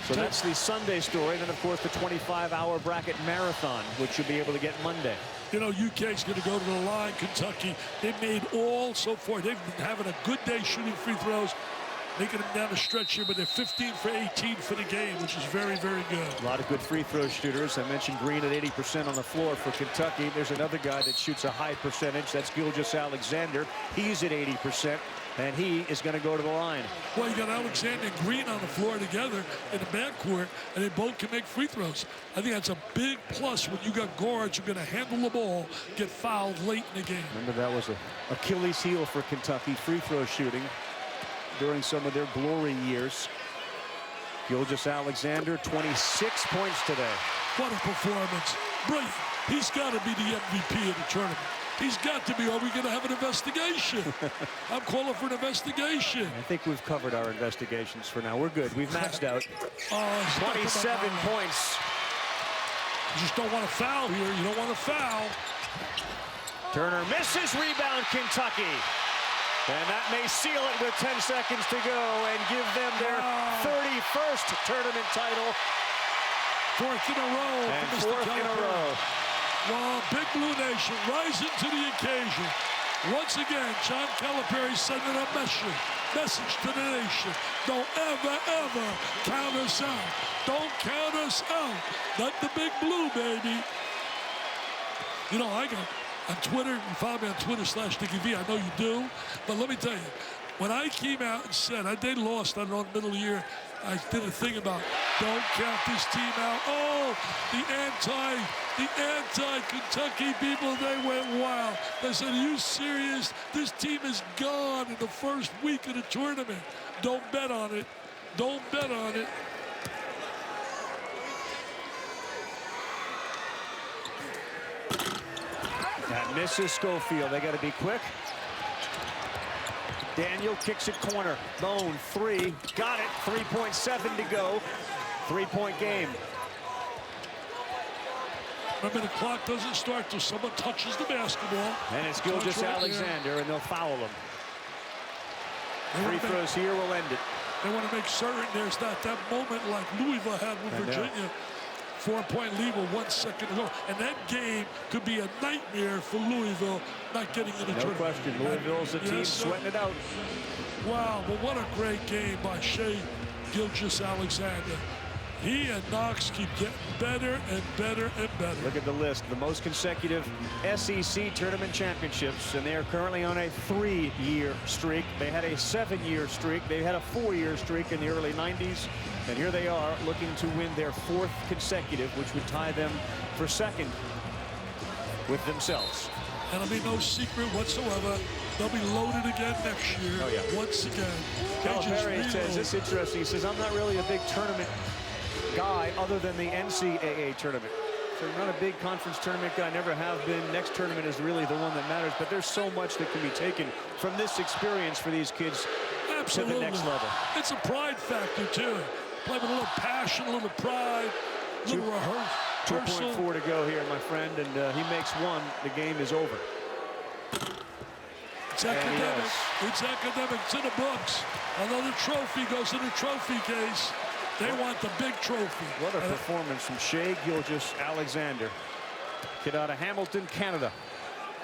So that's the Sunday story. And then, of course, the 25-hour bracket marathon, which you'll be able to get Monday. You know, UK's going to go to the line. Kentucky, they've made all so far. They've been having a good day shooting free throws, making them down the stretch here, but they're 15 for 18 for the game, which is very, very good. A lot of good free throw shooters. I mentioned Green at 80% on the floor for Kentucky. There's another guy that shoots a high percentage. That's Gilgeous-Alexander. He's at 80%. And he is going to go to the line. Well, you got Alexander and Green on the floor together in the backcourt, and they both can make free throws. I think that's a big plus when you got guards who are going to handle the ball, get fouled late in the game. Remember, that was an Achilles heel for Kentucky, free throw shooting during some of their glory years. Gilgeous-Alexander, 26 points today. What a performance. Brilliant. He's got to be the MVP of the tournament. He's got to be. Are we going to have an investigation? I'm calling for an investigation. I think we've covered our investigations for now. We're good. We've maxed out. 27 points. You just don't want to foul here. You don't want to foul. Turner misses. Rebound, Kentucky. And that may seal it with 10 seconds to go and give them their 31st tournament title. Fourth in a row. And fourth in a row. Well, Big Blue Nation rising to the occasion. Once again, John Calipari sending a message to the nation. Don't ever, ever count us out. Don't count us out. Not the Big Blue, baby. You know, I got on Twitter, you follow me on Twitter/DickieV. I know you do. But let me tell you, when I came out and said, they lost, I don't know, in the middle of the year, I did a thing about don't count this team out. Oh, the anti-Kentucky people, they went wild. They said, are you serious? This team is gone in the first week of the tournament. Don't bet on it. Don't bet on it. That misses Schofield. They got to be quick. Daniel kicks it corner. Bone, three. Got it. 3.7 to go. 3-point game. Remember, the clock doesn't start till someone touches the basketball. And it's Gilgeous-Alexander, and they'll foul him. Free throws here will end it. They want to make certain there's not that moment like Louisville had with Virginia. 4-point lead with 1 second to go. And that game could be a nightmare for Louisville not getting in the tournament. No question. Louisville's a team sweating it out. Wow, but what a great game by Shai Gilgeous-Alexander. He and Knox keep getting better and better and better. Look at the list. The most consecutive SEC tournament championships, and they are currently on a 3-year streak. They had a 7-year streak. They had a 4-year streak in the early 90s. And here they are looking to win their 4th consecutive, which would tie them for 2nd with themselves. And it'll be no secret whatsoever. They'll be loaded again next year. Once again. Calipari says, this is interesting. He says, I'm not really a big tournament guy other than the NCAA tournament. So I'm not a big conference tournament guy, never have been. Next tournament is really the one that matters, but there's so much that can be taken from this experience for these kids. Absolutely. To the next level. It's a pride factor, too. Play with a little passion, a little pride, a little rehearsal. 2.4 to go here, my friend, and he makes one. The game is over. It's academic. It's academic. It's in the books. Another trophy goes in the trophy case. They want the big trophy. What a performance from Shea Gilgeous-Alexander. Kid out of Hamilton, Canada.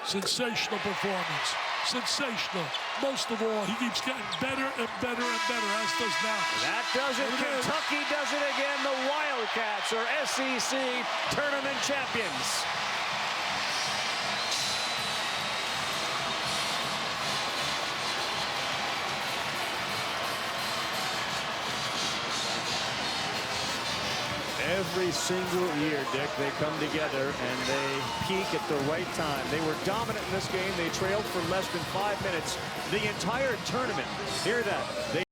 Sensational performance. Sensational. Most of all, he keeps getting better and better and better, as does now. That does it. Kentucky does it again. The Wildcats are SEC tournament champions. Every single year, Dick, they come together and they peak at the right time. They were dominant in this game. They trailed for less than 5 minutes the entire tournament. Hear that.